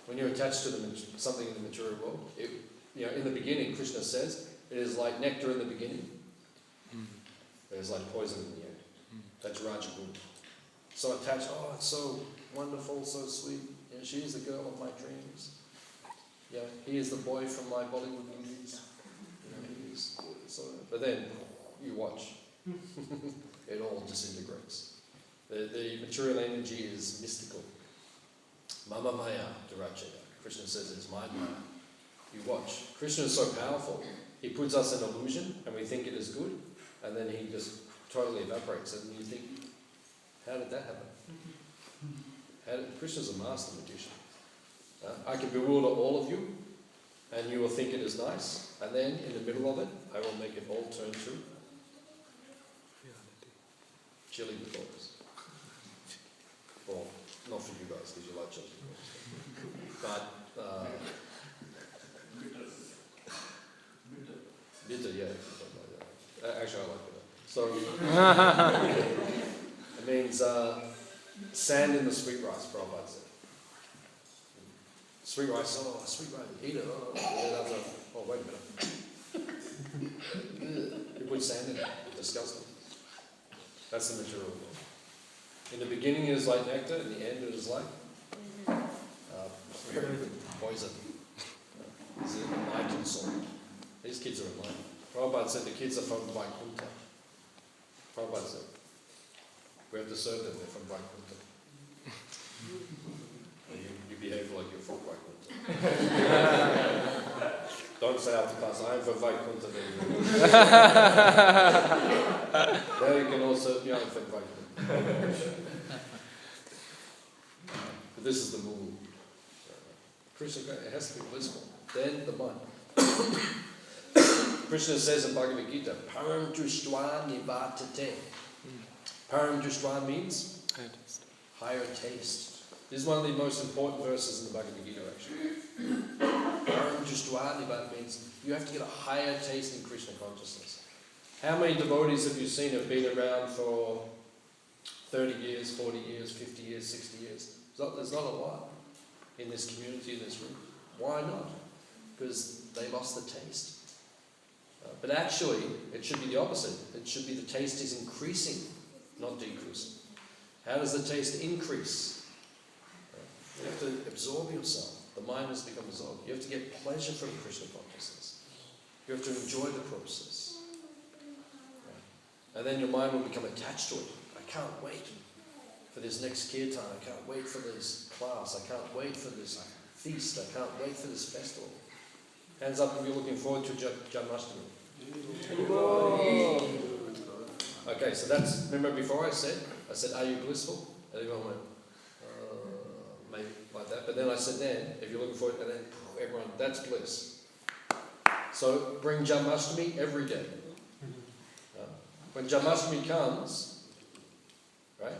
Speaker 3: When you're attached to something in the material world, in the beginning, Krishna says, it is like nectar in the beginning. It is like poison in the end. That's Rajaguna. So attached, it's so wonderful, so sweet. She is the girl of my dreams. He is the boy from my Bollywood movies. He is so. But then you watch, it all disintegrates. The material energy is mystical. Mama Maya Durachaya. Krishna says it's my Maya. You watch. Krishna is so powerful. He puts us in illusion and we think it is good, and then he just totally evaporates it, and you think, how did that happen? Krishna's a master magician. I can bewilder all of you, and you will think it is nice, and then in the middle of it, I will make it all turn to chili potatoes. Well, not for you guys, because you like chili potatoes. But bitter, yeah. Actually, I like bitter. So, means sand in the sweet rice, Prabhupada said. Sweet rice, sweet rice, eat it. Oh, wait a minute. You put sand in it, disgusting. That's the material world. In the beginning it is like nectar, in the end it is like poison. It's an enlightened soul. These kids are enlightened. Prabhupada said the kids are from Vaikuntha. Prabhupada said, we have to serve them, they're from Vaikuntha. You behave like you're from Vaikuntha. Don't say after class, I'm from Vaikuntha. Now you can also, I'm from Vaikuntha. But this is the mood. Krishna, it has to be blissful. Then the mind. Krishna says in Bhagavad Gita, Param Drishtva Nivatate. Param Drishtva means higher taste. This is one of the most important verses in the Bhagavad Gita, actually. Param Drishtva Nivatate means you have to get a higher taste in Krishna consciousness. How many devotees have you seen have been around for 30 years, 40 years, 50 years, 60 years? There's not a lot in this community, in this room. Why not? Because they lost the taste. But actually, it should be the opposite. It should be the taste is increasing, not decreasing. How does the taste increase? You have to absorb yourself. The mind has become absorbed. You have to get pleasure from Krishna consciousness. You have to enjoy the process. And then your mind will become attached to it. I can't wait for this next kirtan. I can't wait for this class. I can't wait for this feast. I can't wait for this festival. Hands up if you're looking forward to Janmashtami. Okay, so that's, remember before I said, are you blissful? And everyone went, maybe like that. But then I said if you're looking forward, and then everyone, that's bliss. So bring Janmashtami every day. When Janmashtami comes, right,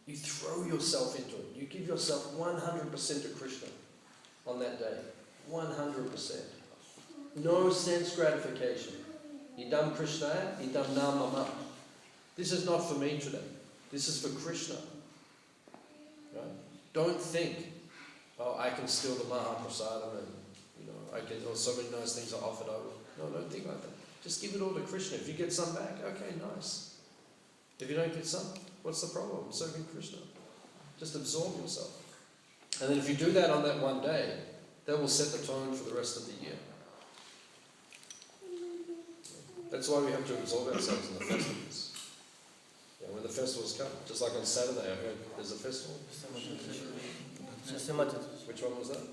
Speaker 3: you throw yourself into it. You give yourself 100% to Krishna on that day. 100%. No sense gratification. Idam Krishna, idam namama. This is not for me today. This is for Krishna. Right? Don't think, I can steal the Mahaprasadam and so many nice things are offered over. No, don't think like that. Just give it all to Krishna. If you get some back, okay, nice. If you don't get some, what's the problem? Serving Krishna. Just absorb yourself. And then if you do that on that one day, that will set the tone for the rest of the year. That's why we have to absorb ourselves in the festivals. When the festivals come, just like on Saturday, I heard there's a festival. Which one was that?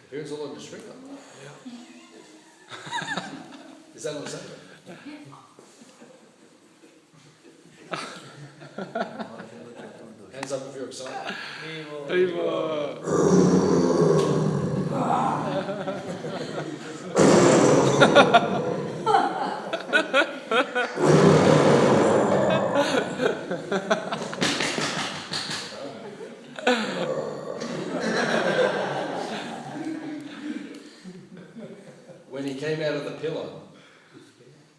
Speaker 3: Parents all over Sri Lanka. Is that on Saturday? Hands up if you're excited. When he came out of the pillar,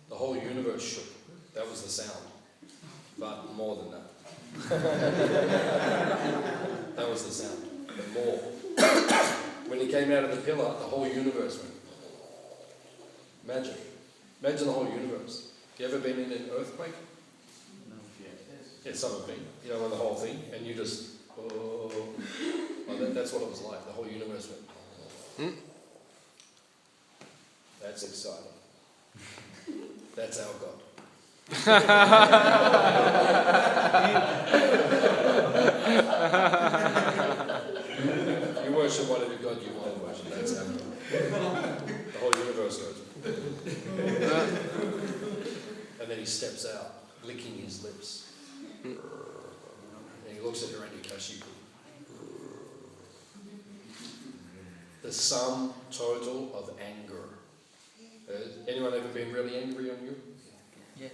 Speaker 3: the whole universe shook. That was the sound. But more than that. That was the sound. But more. When he came out of the pillar, the whole universe went. Imagine the whole universe. You ever been in an earthquake?
Speaker 2: No.
Speaker 3: Yeah, some have been. When the whole thing, and you just, that's what it was like. The whole universe went. That's exciting. That's our God. You worship whatever God you want to worship. That's our God. The whole universe goes. And then he steps out, licking his lips. And he looks at Hiranyakashipu. The sum total of anger. Anyone ever been really angry on you?
Speaker 2: Yes.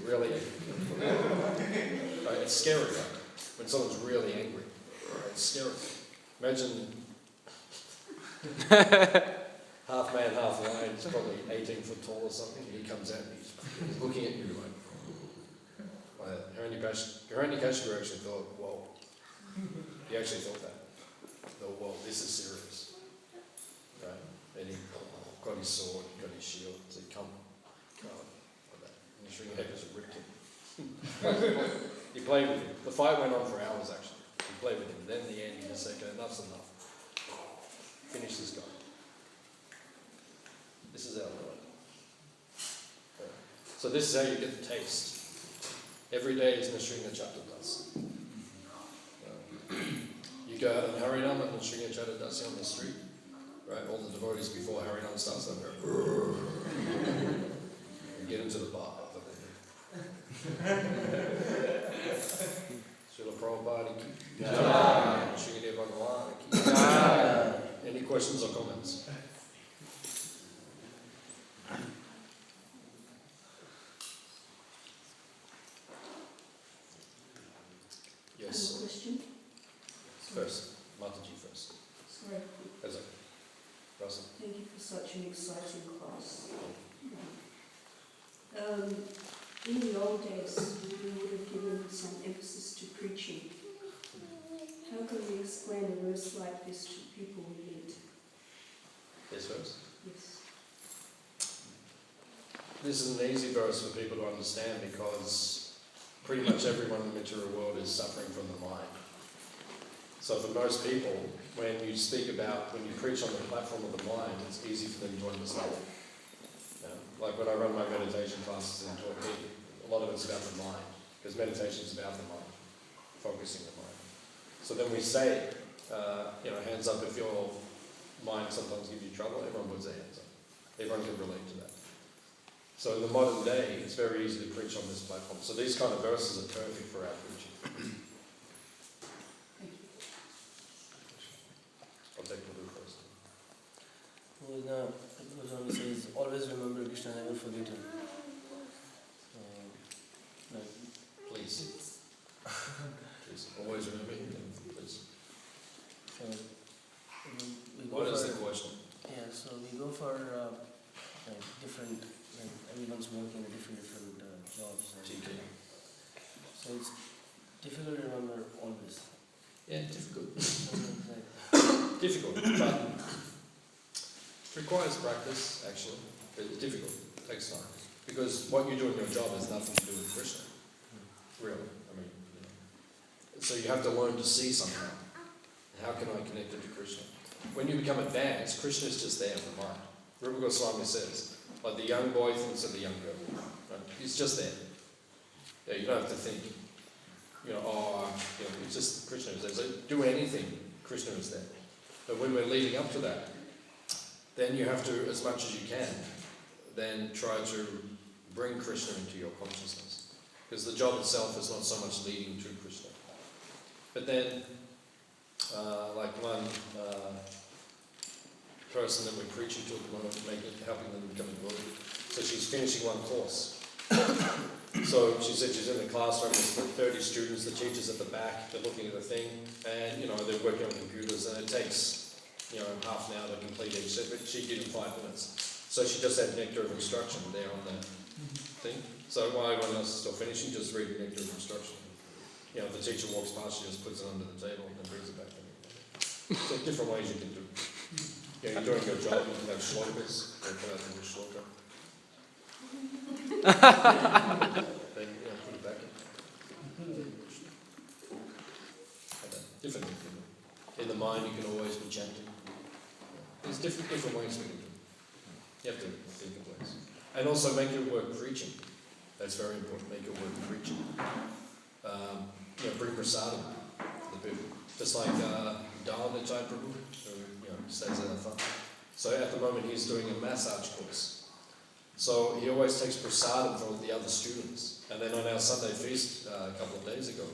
Speaker 3: Really angry. Right, it's scary, right? When someone's really angry. Right, it's scary. Imagine half man, half lion. He's probably 18 foot tall or something. And he comes out and he's looking at you like, Hiranyakashipu actually thought, whoa. He actually thought that. Thought, whoa, this is serious. Right? And he got his sword, got his shield, said, come. Like that. And Shrīmad ripped him. He played with him. The fight went on for hours actually. He played with him. Then in the end he just said, okay, enough's enough. Finish this guy. This is our Lord. So this is how you get the taste. Every day is Shrīmad Das. You go out on Harinam and Shrīmad Das on the street, right? All the devotees before Harinam starts, they'll go, and get into the bar. Srila Prabhupada ki jai. Srila Bhagavan ki jai. Any questions or comments? Yes.
Speaker 6: I have a question.
Speaker 3: First, Mataji first.
Speaker 6: Sorry.
Speaker 3: That's okay. Russell.
Speaker 6: Thank you for such an exciting class. In the old days, we would have given some emphasis to preaching. How can we explain a verse like this to people we meet?
Speaker 3: This verse?
Speaker 6: Yes.
Speaker 3: This is an easy verse for people to understand because pretty much everyone in the material world is suffering from the mind. So for most people, when you preach on the platform of the mind, it's easy for them to understand. Like when I run my meditation classes and talk people, a lot of it's about the mind, because meditation is about the mind, focusing the mind. So then we say, hands up if your mind sometimes gives you trouble. Everyone puts their hands up. Everyone can relate to that. So in the modern day, it's very easy to preach on this platform. So these kind of verses are perfect for our preaching. I'll take Prabhu first.
Speaker 7: Swami says, always remember Krishna, never forget him.
Speaker 3: Please. Please. Always remember him, please. What is the question?
Speaker 7: Yeah, so we go for different, everyone's working in different jobs.
Speaker 3: TK.
Speaker 7: So it's difficult to remember always.
Speaker 3: Yeah, difficult. Difficult, but requires practice, actually. It's difficult, it takes time. Because what you do in your job has nothing to do with Krishna. Really. So you have to learn to see somehow. How can I connect it to Krishna? When you become advanced, Krishna is just there in the mind. Rupa Goswami says, like the young boy thinks of the young girl. Right? He's just there. Yeah, you don't have to think, it's just Krishna is there. So do anything, Krishna is there. But when we're leading up to that, then you have to, as much as you can, then try to bring Krishna into your consciousness. Because the job itself is not so much leading to Krishna. But then, like one person that we're preaching to at the moment, helping them become a devotee. So she's finishing one course. So she said she's in the classroom, there's 30 students, the teacher's at the back, they're looking at the thing, and they're working on computers, and it takes half an hour to complete each set, but she did in 5 minutes. So she just had nectar of instruction there on the thing. So while everyone else is still finishing, just read nectar of instruction. The teacher walks past, she just puts it under the table and brings it back to me. So different ways you can do it. You're doing your job, you can have shlokas, or put out the word shloka. Then put it back in. Different. In the mind, you can always be chanting. There's different ways we can do it. You have to think of ways. And also make your work preaching. That's very important. Make your work preaching. Bring prasadam to the people. Just like Dharmachari Prabhu, who stays at the front. So at the moment he's doing a massage course. So he always takes prasadam from the other students. And then on our Sunday feast a couple of days ago,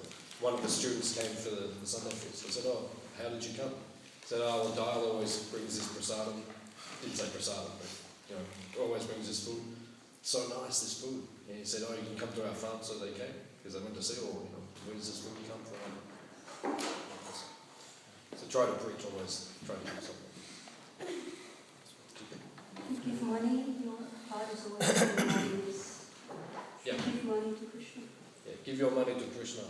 Speaker 3: one of the students came for the Sunday feast. I said, how did you come? He said, well, Dial always brings his prasadam. Didn't say prasadam, but always brings his food. So nice, this food. And he said, you can come to our farm, so they came. Because they went to see, where does this food come from? So try to preach always, try to do something.
Speaker 6: Give money, your heart is always giving money.
Speaker 3: Yeah.
Speaker 6: Give money to Krishna.
Speaker 3: Yeah, give your money to Krishna.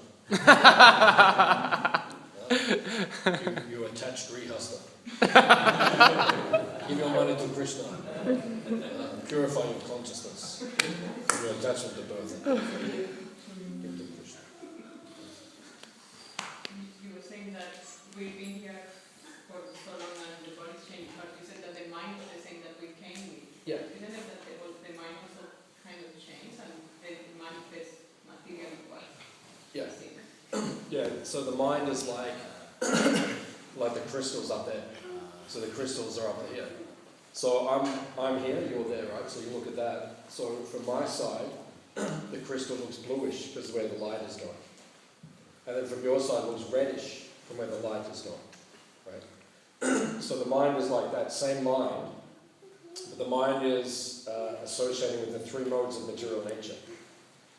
Speaker 3: You attached grihasta. Give your money to Krishna. Purify your consciousness. Your attachment to birth. Give to Krishna.
Speaker 8: You were saying that we've been here for so long and the body's changed, but you said that the mind was the same that we came with.
Speaker 3: Yeah.
Speaker 8: Isn't it that the mind also kind of changed and it manifests material what?
Speaker 3: Yeah. Yeah, so the mind is like the crystals up there. So the crystals are up here. So I'm here, you're there, right? So you look at that. So from my side, the crystal looks bluish because where the light is going. And then from your side it looks reddish from where the light is going. Right? So the mind is like that same mind, but the mind is associating with the three modes of material nature.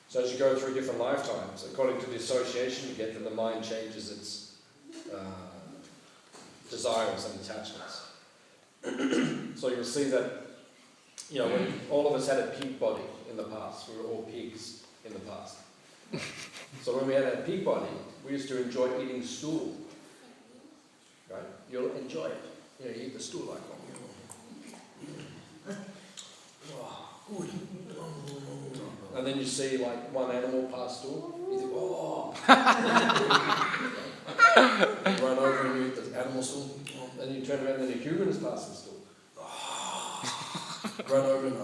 Speaker 3: So as you go through different lifetimes, according to the association you get, then the mind changes its desires and attachments. So you'll see that, when all of us had a pig body in the past, we were all pigs in the past. So when we had a pig body, we used to enjoy eating stool. Right? You'll enjoy it. You eat the stool like that. Oh, good. And then you see like one animal pass stool, you think, oh. You run over and you eat the animal stool, then you turn around and the human is passing stool. Run over and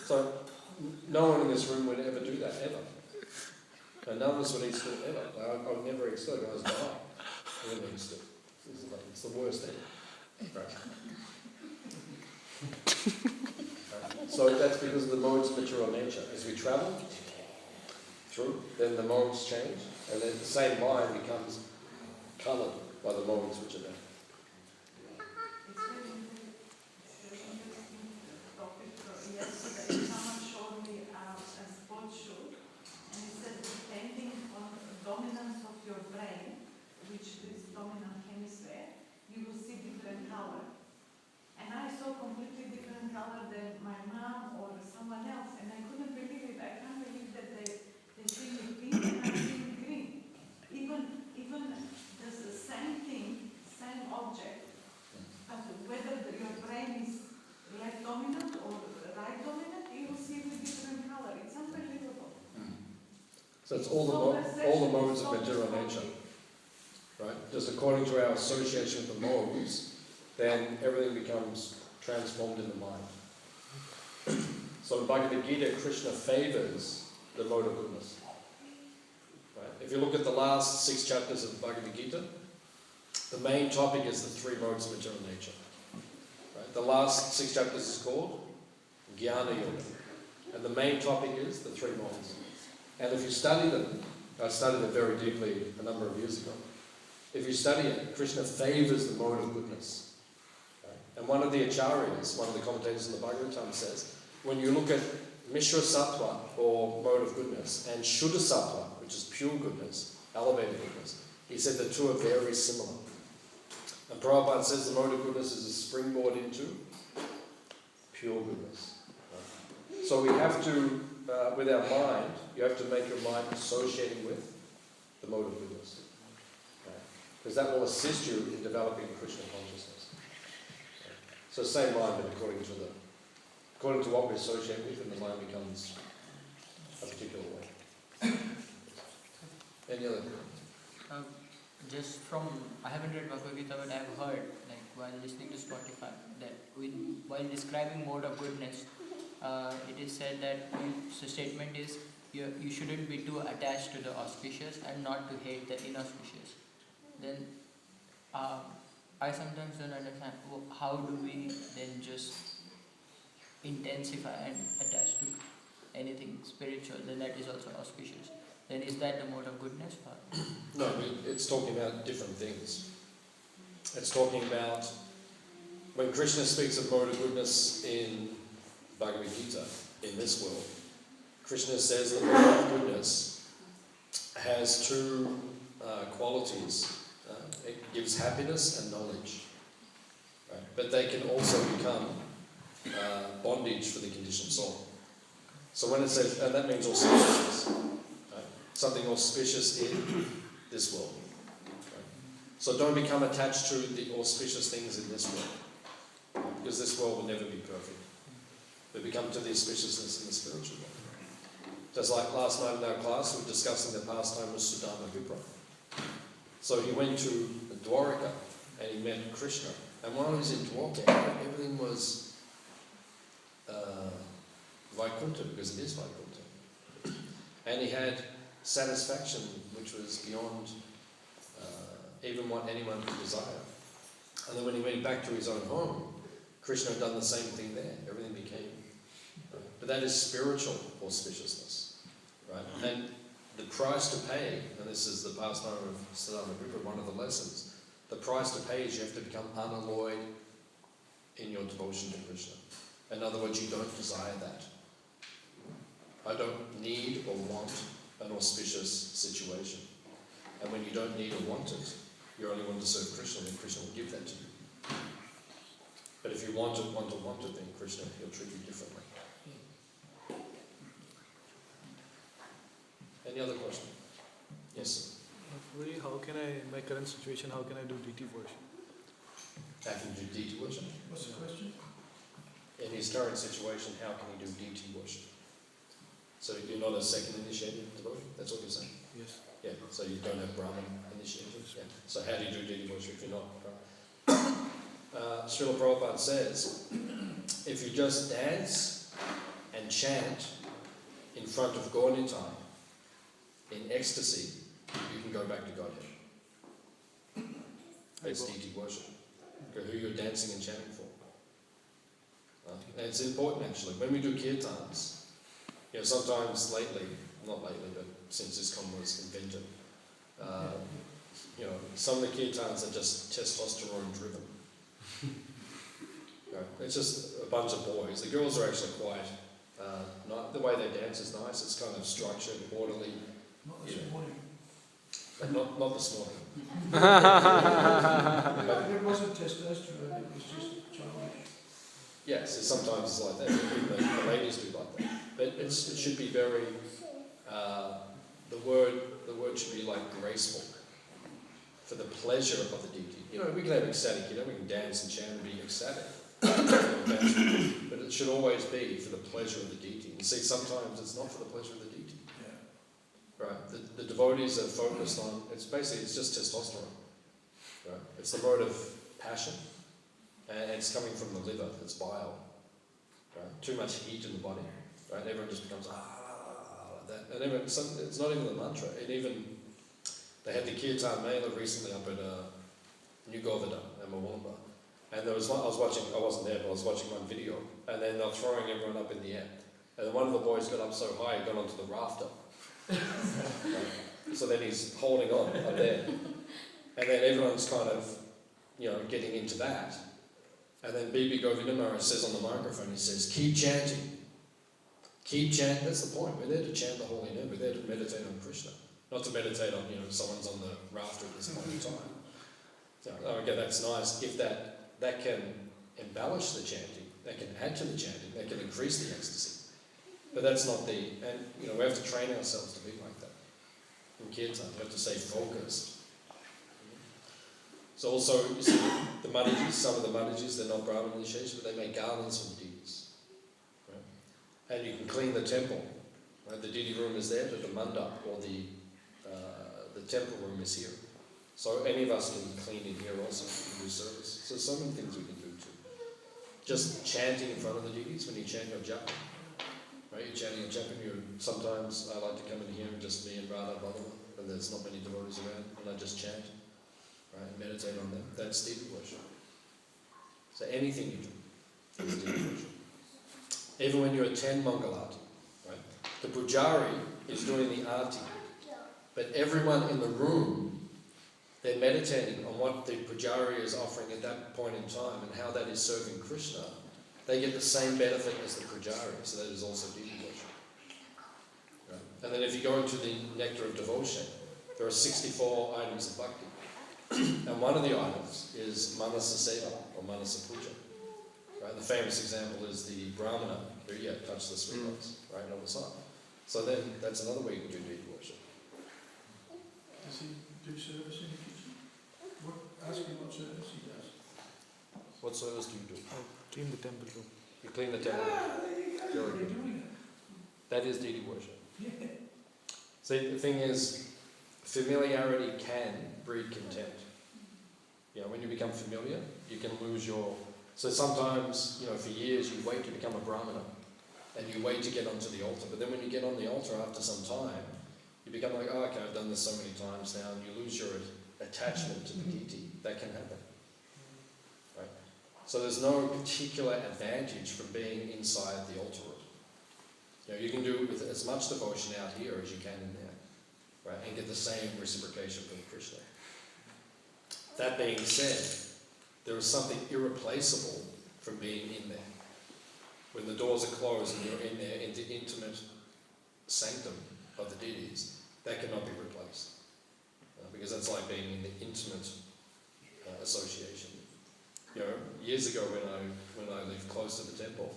Speaker 3: so no one in this room would ever do that, ever. And none of us would eat stool ever. I would never eat stool, I was dying. I wouldn't eat stool. It's the worst thing. Right. So that's because of the modes of material nature. As we travel through, then the modes change, and then the same mind becomes coloured by the modes which are there.
Speaker 8: It's very interesting topic. Yesterday someone showed me a sports shoe, and it said depending on the dominance of your brain, which is dominant hemisphere, you will see different color. And I saw completely different color than my mom or someone else, and I couldn't believe it. I can't believe that they see me pink and I see me green. Even there's the same thing, same object, but whether your brain is left dominant or right dominant, you will see it with different color. It's unbelievable.
Speaker 3: So it's all the modes of material nature, right? Just according to our association with the modes, then everything becomes transformed in the mind. So in Bhagavad Gita, Krishna favours the mode of goodness. Right? If you look at the last 6 chapters of Bhagavad Gita, the main topic is the 3 modes of material nature. Right? The last 6 chapters is called Jnana Yoga. And the main topic is the 3 modes. And if you study them, I studied it very deeply a number of years ago. If you study it, Krishna favours the mode of goodness. And one of the acharyas, one of the commentators in the Bhagavatam says, when you look at Mishra Sattva, or mode of goodness, and Shuddha Sattva, which is pure goodness, elevated goodness, he said the two are very similar. And Prabhupada says the mode of goodness is a springboard into pure goodness. So we have to, with our mind, you have to make your mind associating with the mode of goodness. Because that will assist you in developing Krishna consciousness. So same mind, but according to what we associate with, and the mind becomes a particular way. Any other?
Speaker 2: Just from, I haven't read Bhagavad Gita, but I have heard, like while listening to Spotify, that while describing mode of goodness, it is said that the statement is you shouldn't be too attached to the auspicious and not to hate the inauspicious. Then I sometimes don't understand how do we then just intensify and attach to anything spiritual, then that is also auspicious. Then is that the mode of goodness?
Speaker 3: No, it's talking about different things. It's talking about, when Krishna speaks of mode of goodness in Bhagavad Gita, in this world, Krishna says that mode of goodness has 2 qualities. It gives happiness and knowledge. Right? But they can also become bondage for the conditioned soul. So when it says, and that means auspicious, right? Something auspicious in this world. Right? So don't become attached to the auspicious things in this world, because this world will never be perfect. But become to the auspiciousness in the spiritual world. Just like last night in our class, we were discussing the pastime with Sudama Vipra. So he went to Dwaraka and he met Krishna. And while he was in Dwaraka, everything was Vaikuntha, because it is Vaikuntha. And he had satisfaction which was beyond even what anyone could desire. And then when he went back to his own home, Krishna had done the same thing there. Everything became. But that is spiritual auspiciousness. Right? And the price to pay, and this is the pastime of Siddhartha Buddha, one of the lessons, the price to pay is you have to become unalloyed in your devotion to Krishna. In other words, you don't desire that. I don't need or want an auspicious situation. And when you don't need or want it, you only want to serve Krishna, then Krishna will give that to you. But if you want it, then Krishna, he'll treat you differently. Any other question? Yes, sir.
Speaker 5: Really, how can I, in my current situation, how can I do deity worship?
Speaker 3: How can you do deity worship?
Speaker 4: What's the question?
Speaker 3: In his current situation, how can he do deity worship? So you're not a second initiated devotee? That's what you're saying?
Speaker 5: Yes.
Speaker 3: Yeah, so you don't have Brahman initiation? Yeah. So how do you do deity worship if you're not? Right? Srila Prabhupada says, if you just dance and chant in front of Gaurnitai, in ecstasy, you can go back to Godhead. That's deity worship. Who you're dancing and chanting for. And it's important actually. When we do kirtans, sometimes lately, not lately, but since ISKCON was invented, some of the kirtans are just testosterone driven. It's just a bunch of boys. The girls are actually quite, the way they dance is nice. It's kind of structured, orderly.
Speaker 4: Not this morning.
Speaker 3: But not this morning.
Speaker 4: It wasn't testosterone, it was just childish.
Speaker 3: Yes, sometimes it's like that. The ladies do like that. But it should be very, the word should be like graceful. For the pleasure of the deity. We can have ecstatic, we can dance and chant and be ecstatic. But it should always be for the pleasure of the deity. And see, sometimes it's not for the pleasure of the deity. Yeah. Right? The devotees are focused on, it's just testosterone. Right? It's the mode of passion. And it's coming from the liver, it's bile. Right? Too much heat in the body. Right? And everyone just becomes like that. And it's not even the mantra. They had the Kirtan Mela recently up at New Govardhan and Mawamba. And there was one, I wasn't there, but I was watching one video, and then they're throwing everyone up in the air. And then one of the boys got up so high, he got onto the rafter. So then he's holding on up there. And then everyone's kind of, getting into that. And then Bibi Govindamara says on the microphone, he says, keep chanting. Keep chanting. That's the point. We're there to chant the holy name. We're there to meditate on Krishna. Not to meditate on, someone's on the rafter at this point in time. So, okay, that's nice. If that can embellish the chanting, that can add to the chanting, that can increase the ecstasy. But that's not we have to train ourselves to be like that. In kirtan, we have to stay focused. So also, you see, the Madhijis, some of the Madhijis, they're not Brahman initiation, but they make garlands for the deities. Right? And you can clean the temple. Right? The deity room is there, the mandap, or the temple room is here. So any of us can clean in here also, and do service. So many things we can do too. Just chanting in front of the deities, when you chant your japa. Right? You're chanting your japa, sometimes I like to come in here and just me and Radha Bhagavad, and there's not many devotees around, and I just chant. Right? And meditate on them. That's deity worship. So anything you do is deity worship. Even when you attend Mangalarti, right? The pujari is doing the arti. But everyone in the room, they're meditating on what the pujari is offering at that point in time and how that is serving Krishna. They get the same benefit as the pujari, so that is also deity worship. Right? And then if you go into the nectar of devotion, there are 64 items of bhakti. And one of the items is manasa seva, or manasa puja. Right? The famous example is the Brahmana who touched the sweethearts, right, on the side. So then that's another way you can do deity worship.
Speaker 4: Does he do service in the kitchen? Ask him what service he does.
Speaker 3: What service do you do?
Speaker 5: I clean the temple room.
Speaker 3: You clean the temple.
Speaker 4: There you go.
Speaker 3: Very
Speaker 4: You're
Speaker 3: good.
Speaker 4: doing it.
Speaker 3: That is deity worship.
Speaker 4: Yeah.
Speaker 3: See, the thing is, familiarity can breed contempt. When you become familiar, you can lose your... So sometimes, for years you wait to become a Brahmana, and you wait to get onto the altar, but then when you get on the altar after some time, you become like, oh, okay, I've done this so many times now, and you lose your attachment to the deity. That can happen. Right? So there's no particular advantage from being inside the altar room. You can do with as much devotion out here as you can in there, right? And get the same reciprocation from Krishna. That being said, there is something irreplaceable from being in there. When the doors are closed and you're in there, in the intimate sanctum of the deities, that cannot be replaced. Because that's like being in the intimate association. Years ago when I lived close to the temple,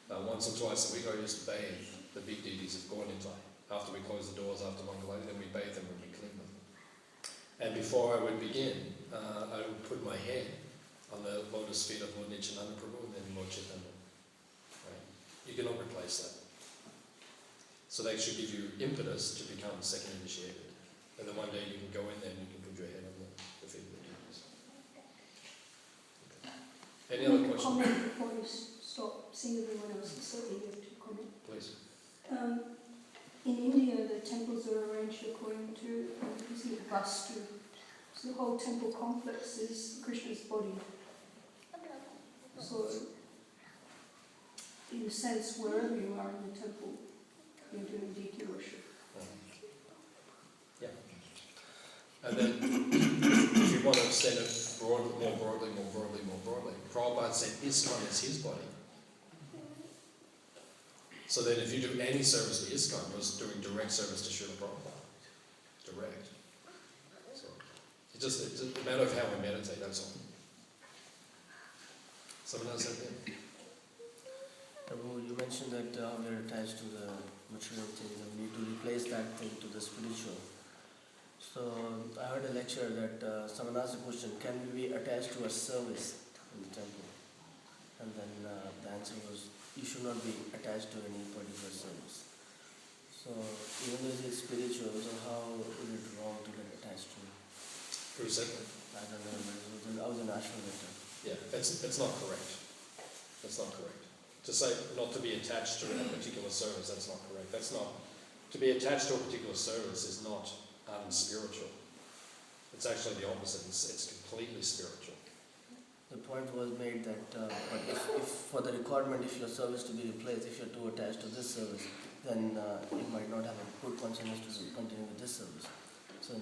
Speaker 3: once or twice a week I used to bathe the big deities of Gaurnitai. After we closed the doors after Mangalati, then we bathe them and we clean them. And before I would begin, I would put my hand on the lotus feet of Lord Nityananda Prabhu and then Lord Chaitanya. Right? You cannot replace that. So they should give you impetus to become second initiated. And then one day you can go in there and you can put your head on the feet of the deities. Okay. Any other questions?
Speaker 6: Comment before you stop seeing everyone else is so eager to comment.
Speaker 3: Please.
Speaker 6: In India, the temples are arranged according to Vastu. So the whole temple complex is Krishna's body. So, in a sense, wherever you are in the temple, you're doing deity worship.
Speaker 3: Yeah. And then, if you want to extend it more broadly, Prabhupada said ISKCON is his body. So then if you do any service to ISKCON, it was doing direct service to Srila Prabhupada. Direct. So it's a matter of how we meditate, that's all. Someone else have that?
Speaker 7: Prabhu, you mentioned that we're attached to the material things and we need to replace that thing to the spiritual. So I heard a lecture that someone asked a question, can we be attached to a service in the temple? And then the answer was, you should not be attached to any particular service. So even though it's spiritual, so how is it wrong to get attached to it?
Speaker 3: Who said that?
Speaker 7: I don't know, I was an ashram later.
Speaker 3: Yeah, that's not correct. That's not correct. To say not to be attached to a particular service, that's not correct. That's not, to be attached to a particular service is not unspiritual. It's actually the opposite, it's completely spiritual.
Speaker 7: The point was made that but if for the requirement, if your service to be replaced, if you're too attached to this service, then you might not have a good consciousness to continue with this service. So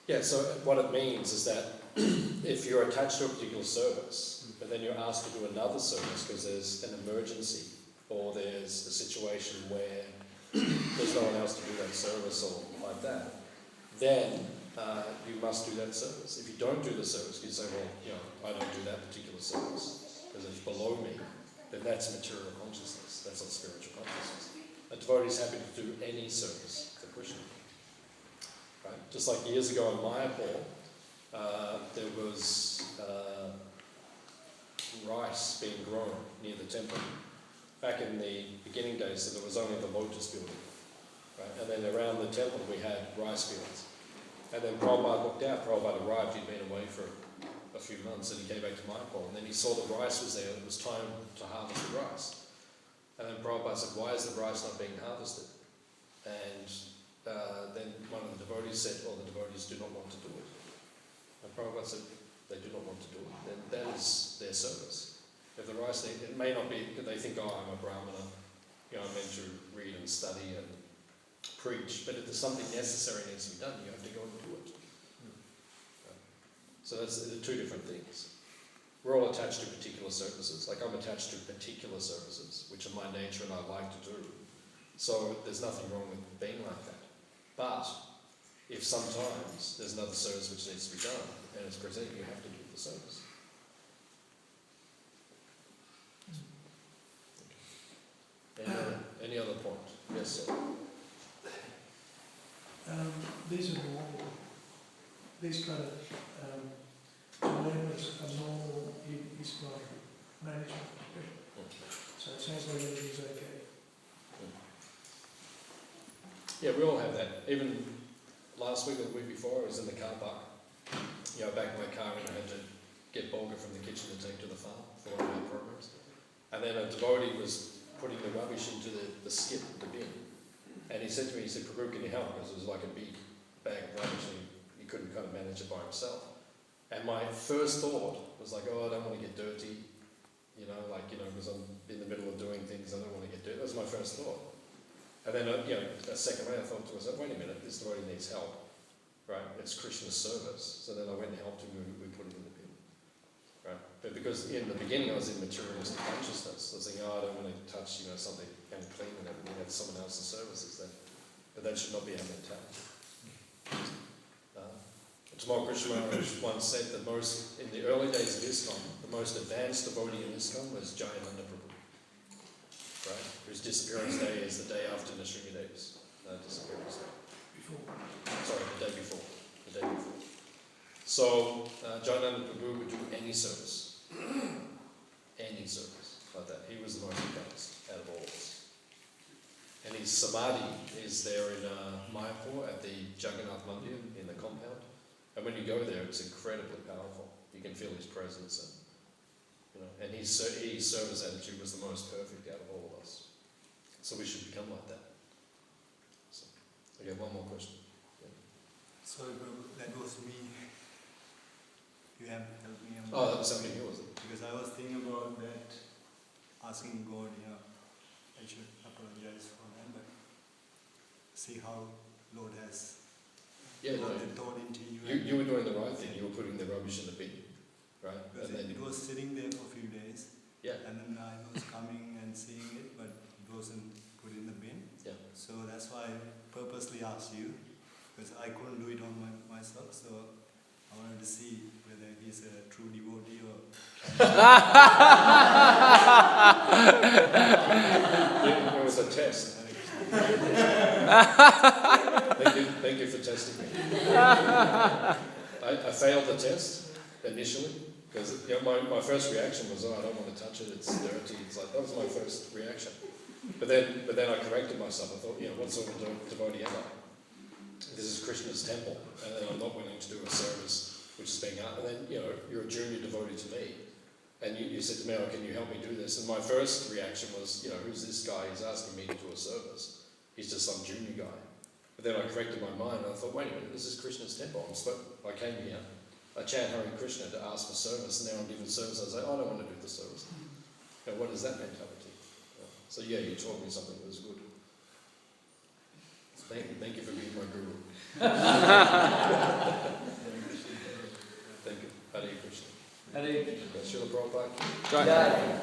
Speaker 3: yeah, so what it means is that if you're attached to a particular service, but then you're asked to do another service because there's an emergency or there's a situation where there's no one else to do that service or like that, then you must do that service. If you don't do the service, you say, well, I don't do that particular service because it's below me, then that's material consciousness. That's not spiritual consciousness. A devotee is happy to do any service for Krishna. Right? Just like years ago in Mayapur, there was rice being grown near the temple. Back in the beginning days, so there was only the lotus building. Right? And then around the temple we had rice fields. And then Prabhupada looked out. Prabhupada arrived, he'd been away for a few months, and he came back to Mayapur. And then he saw the rice was there, it was time to harvest the rice. And then Prabhupada said, why is the rice not being harvested? And then one of the devotees said, well, the devotees do not want to do it. And Prabhupada said, they do not want to do it. Then that is their service. If the rice, it may not be, they think, oh, I'm a Brahmana, I'm meant to read and study and preach, but if there's something necessary needs to be done, you have to go and do it. So that's the two different things. We're all attached to particular services. Like I'm attached to particular services, which are my nature and I like to do. So there's nothing wrong with being like that. But if sometimes there's another service which needs to be done and it's presented, you have to do the service. Any other point? Yes, sir.
Speaker 4: These are normal. These kind of dilemmas are normal in ISKCON management. So it sounds like everything's okay.
Speaker 3: Yeah, we all have that. Even last week or the week before, I was in the car park. Back in my car, and I had to get bulgur from the kitchen to take to the farm for one of our programs. And then a devotee was putting the rubbish into the skip, the bin. And he said to me, Prabhu, can you help? Because it was like a big bag of rubbish and he couldn't kind of manage it by himself. And my first thought was like, I don't want to get dirty, because I'm in the middle of doing things, I don't want to get dirty. That was my first thought. And then, a second later, I thought to myself, wait a minute, this devotee needs help, right? It's Krishna's service. So then I went and helped him, we put it in the bin, right? But because in the beginning I was in materialistic consciousness, I was thinking, I don't want to touch, something unclean and everything, that's someone else's services then. But that should not be our mentality. Tamil Krishna Maharaj once said that in the early days of ISKCON, the most advanced devotee in ISKCON was Jayananda Prabhu, right? Whose disappearance day is the day after Nrsimhadeva's disappearance day. Sorry, the day before. So, Jayananda Prabhu would do any service like that. He was the most advanced out of all of us. And his samadhi is there in Mayapur at the Jagannath Mandir in the compound. And when you go there, it's incredibly powerful. You can feel his presence, and his service attitude was the most perfect out of all of us. So we should become like that. So, okay, one more question. Yeah.
Speaker 9: Sorry, Prabhu, that was me. You have helped me.
Speaker 3: Oh, that was something new, was it?
Speaker 9: Because I was thinking about that, asking God, I should apologize for that, but see how Lord has thought into you.
Speaker 3: You were doing the right thing. You were putting the rubbish in the bin, right?
Speaker 9: Because
Speaker 3: and then
Speaker 9: it was sitting there for a few days.
Speaker 3: Yeah.
Speaker 9: And then I was coming and seeing it, but it wasn't put in the bin.
Speaker 3: Yeah.
Speaker 9: So that's why I purposely asked you, because I couldn't do it on myself. So I wanted to see whether he's a true devotee or.
Speaker 3: It was a test. Thank you for testing me. I failed the test initially because my first reaction was, I don't want to touch it. It's dirty. It's like that was my first reaction. But then I corrected myself. I thought, what sort of devotee am I? This is Krishna's temple, and then I'm not willing to do a service which is being out. And then you're a junior devotee to me. And you said to me, can you help me do this? And my first reaction was, who's this guy? He's asking me to do a service. He's just some junior guy. But then I corrected my mind and I thought, wait a minute, this is Krishna's temple. I came here, I chant Hare Krishna to ask for service, and now I'm giving service. I was like, I don't want to do the service. What is that mentality? So you taught me something that was good. So thank you for being my guru. Thank you. Hare Krishna.
Speaker 1: Hare Krishna.
Speaker 3: Srila Prabhupada.
Speaker 1: Jai.